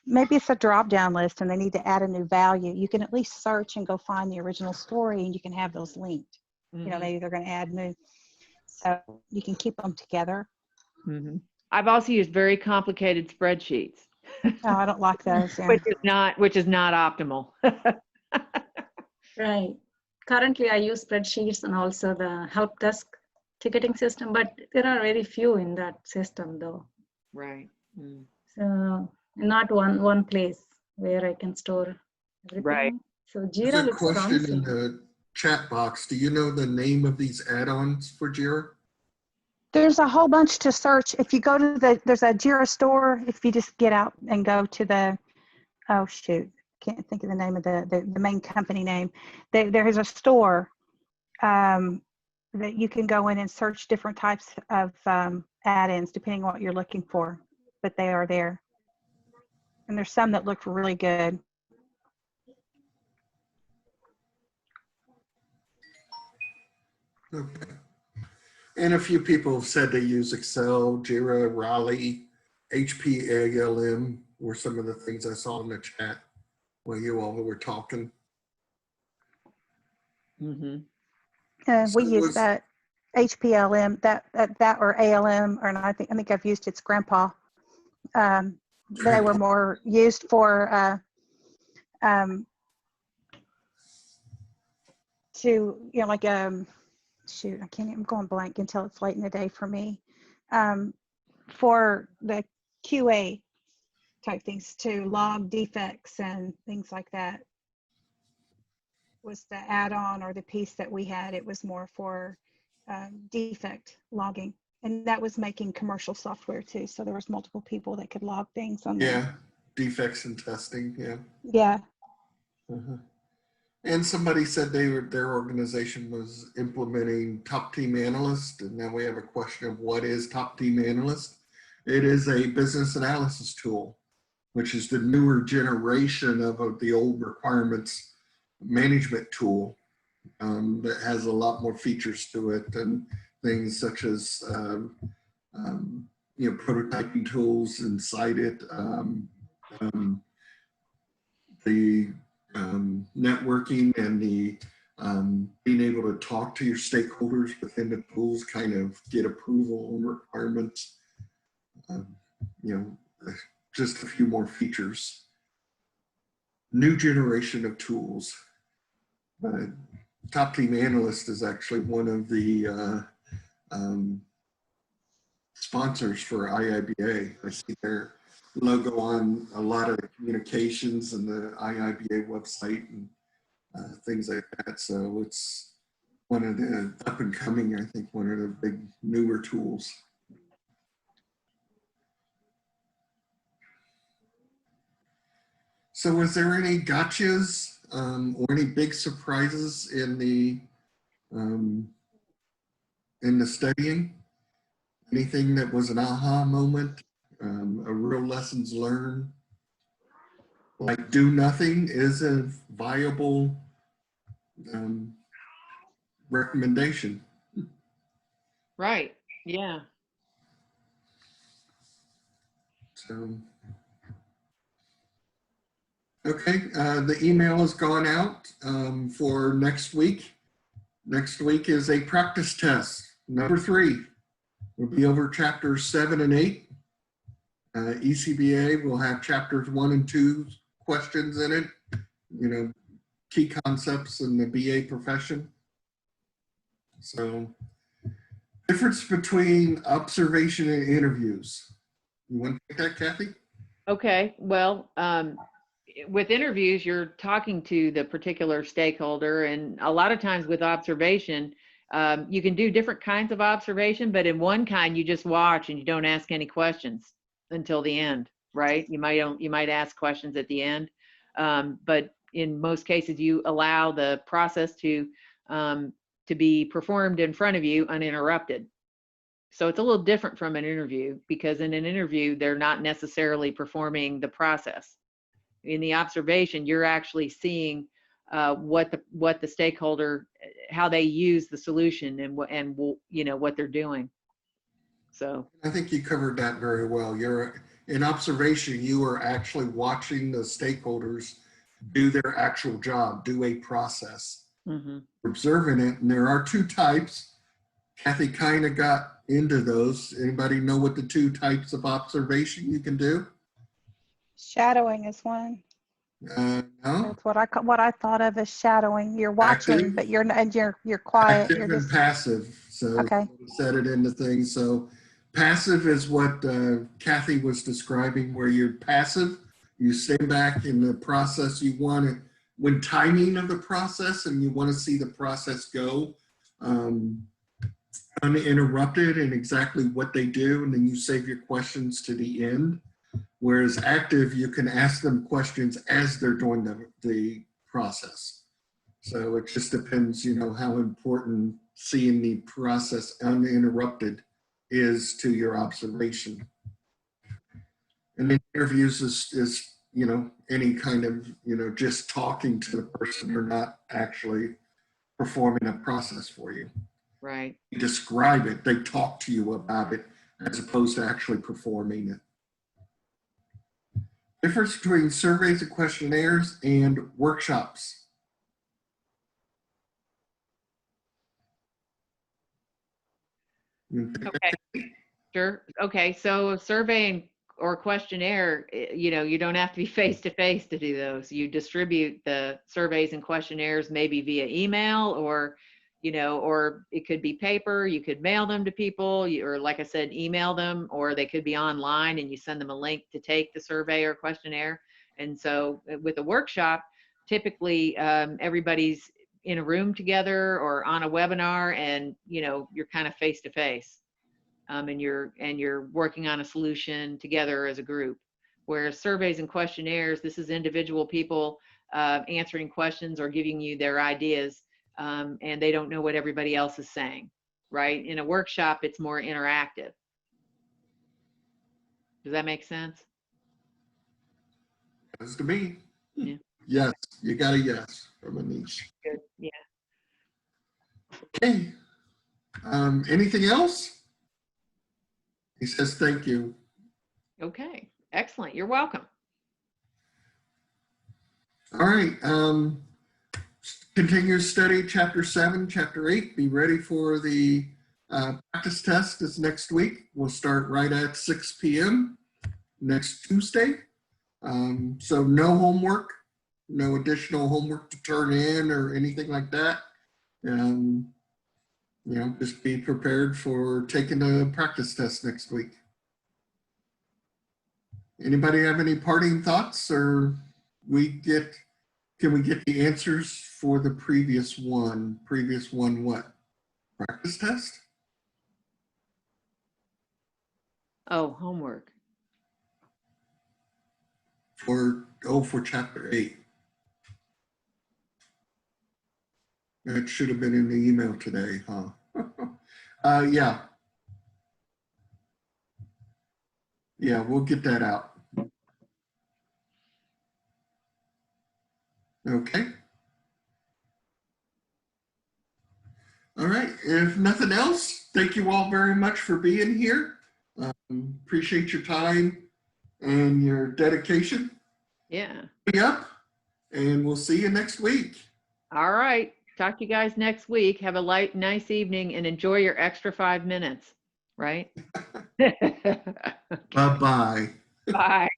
maybe it's a drop-down list and they need to add a new value. You can at least search and go find the original story, and you can have those linked. You know, maybe they're going to add new, so you can keep them together. I've also used very complicated spreadsheets. Oh, I don't like those. Yeah. which is not optimal. Right. Currently, I use spreadsheets and also the help desk ticketing system, but there are very few in that system, though. Right. So not one place where I can store everything. Right. So There's Jira a looks question in promising. the chat box. Do you know the name of these add-ons for Jira? There's a whole bunch to search. If you go to there's a Jira store. If you just get out and go to oh shoot, can't think of the name of the main company name. There is a store that you can go in and search different types of add-ins depending on what you're looking for, but they are there. And there's some that look really good. Okay. And a few people have said they use Excel, Jira, Raleigh, HPALM were some of the things I saw in the chat while you all were talking. We use that HPLM, that or ALM, or I think I've used its grandpa. They were more used for to, like shoot, I'm going blank until it's late in the day for me. For the QA type things, to log defects and things like that was the add-on or the piece that we had. It was more for defect logging, and that was making commercial software too. So there was multiple people that could log things on there. Yeah, defects and testing. Yeah. Yeah. And somebody said their organization was implementing Top Team Analyst, and now we have a question of what is Top Team Analyst. It is a business analysis tool, which is the newer generation of the old requirements management tool that has a lot more features to it, and things such as prototyping tools inside it, the networking and the being able to talk to your stakeholders within the tools, kind of get approval on requirements, just a few more features. New generation of tools. Top Team Analyst is actually one of the sponsors for IIBA. I see their logo on a lot of the communications and the IIBA website and things like that. So it's one of the up and coming, I think, one of the big newer tools. So was there any gotchas or any big surprises in the studying? Anything that was an aha moment, a real lessons learned? Like do nothing is a viable recommendation. Right. Yeah. So, okay, the email has gone out for next week. Next week is a practice test, number 3. We'll be over chapters 7 and 8. ECBA will have chapters 1 and 2 questions in it, key concepts in the BA profession. So, difference between observation and interviews. You want to take that, Kathy? Okay. Well, with interviews, you're talking to the particular stakeholder, and a lot of times with observation, you can do different kinds of observation, but in one kind, you just watch and you don't ask any questions until the end, right? You might ask questions at the end, but in most cases, you allow the process to be performed in front of you uninterrupted. So it's a little different from an interview, because in an interview, they're not necessarily performing the process. In the observation, you're actually seeing what the stakeholder, how they use the solution and what they're doing. So I think you covered that very well. You're in observation, you are actually watching the stakeholders do their actual job, do a process. Observing it, and there are 2 types. Kathy kind of got into those. Anybody know what the 2 types of observation you can do? Shadowing is one. No. That's what I thought of as shadowing. You're watching, Active. but you're quiet. Active You're and just passive. So okay. set it into things. So passive is what Kathy was describing, where you're passive. You stay back in the process. You want it when timing of the process, and you want to see the process go. uninterrupted in exactly what they do, and then you save your questions to the end. Whereas active, you can ask them questions as they're doing the process. So it just depends, you know, how important seeing the process uninterrupted is to your observation. And then interviews is, you know, any kind of, you know, just talking to the person or not actually performing a process for you. Right. You describe it, they talk to you about it as opposed to actually performing it. Difference between surveys and questionnaires and workshops. Okay. Sure. Okay. So a survey or questionnaire, you know, you don't have to be face to face to do those. You distribute the surveys and questionnaires maybe via email, or, you know, or it could be paper. You could mail them to people, or like I said, email them, or they could be online and you send them a link to take the survey or questionnaire. And so with a workshop, typically everybody's in a room together or on a webinar, and, you know, you're kind of face to face. And you're working on a solution together as a group. Whereas surveys and questionnaires, this is individual people answering questions or giving you their ideas, and they don't know what everybody else is saying, right? In a workshop, it's more interactive. Does that make sense? As to me. Yeah. Yes, you got a yes from Anish. Good. Yeah. Okay. Anything else? He says thank you. Okay. Excellent. You're welcome. All right. Continue study chapter 7, chapter 8. Be ready for the practice test this next week. We'll start right at 6 p.m. next Tuesday. So no homework, no additional homework to turn in or anything like that. You know, just be prepared for taking a practice test next week. Anybody have any parting thoughts, or can we get the answers for the previous one? Previous one, what? Practice test? Oh, homework. For chapter 8. It should have been in the email today, huh? Yeah. Yeah, we'll get that out. Okay. All right. If nothing else, thank you all very much for being here. Appreciate your time and your dedication. Yeah. Be up, and we'll see you next week. All right. Talk to you guys next week. Have a nice evening, and enjoy your extra 5 minutes, right? Bye-bye. Bye.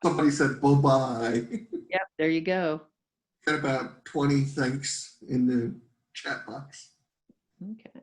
Somebody said bye-bye. Yep, there you go. Got about 20 thanks in the chat box. Okay.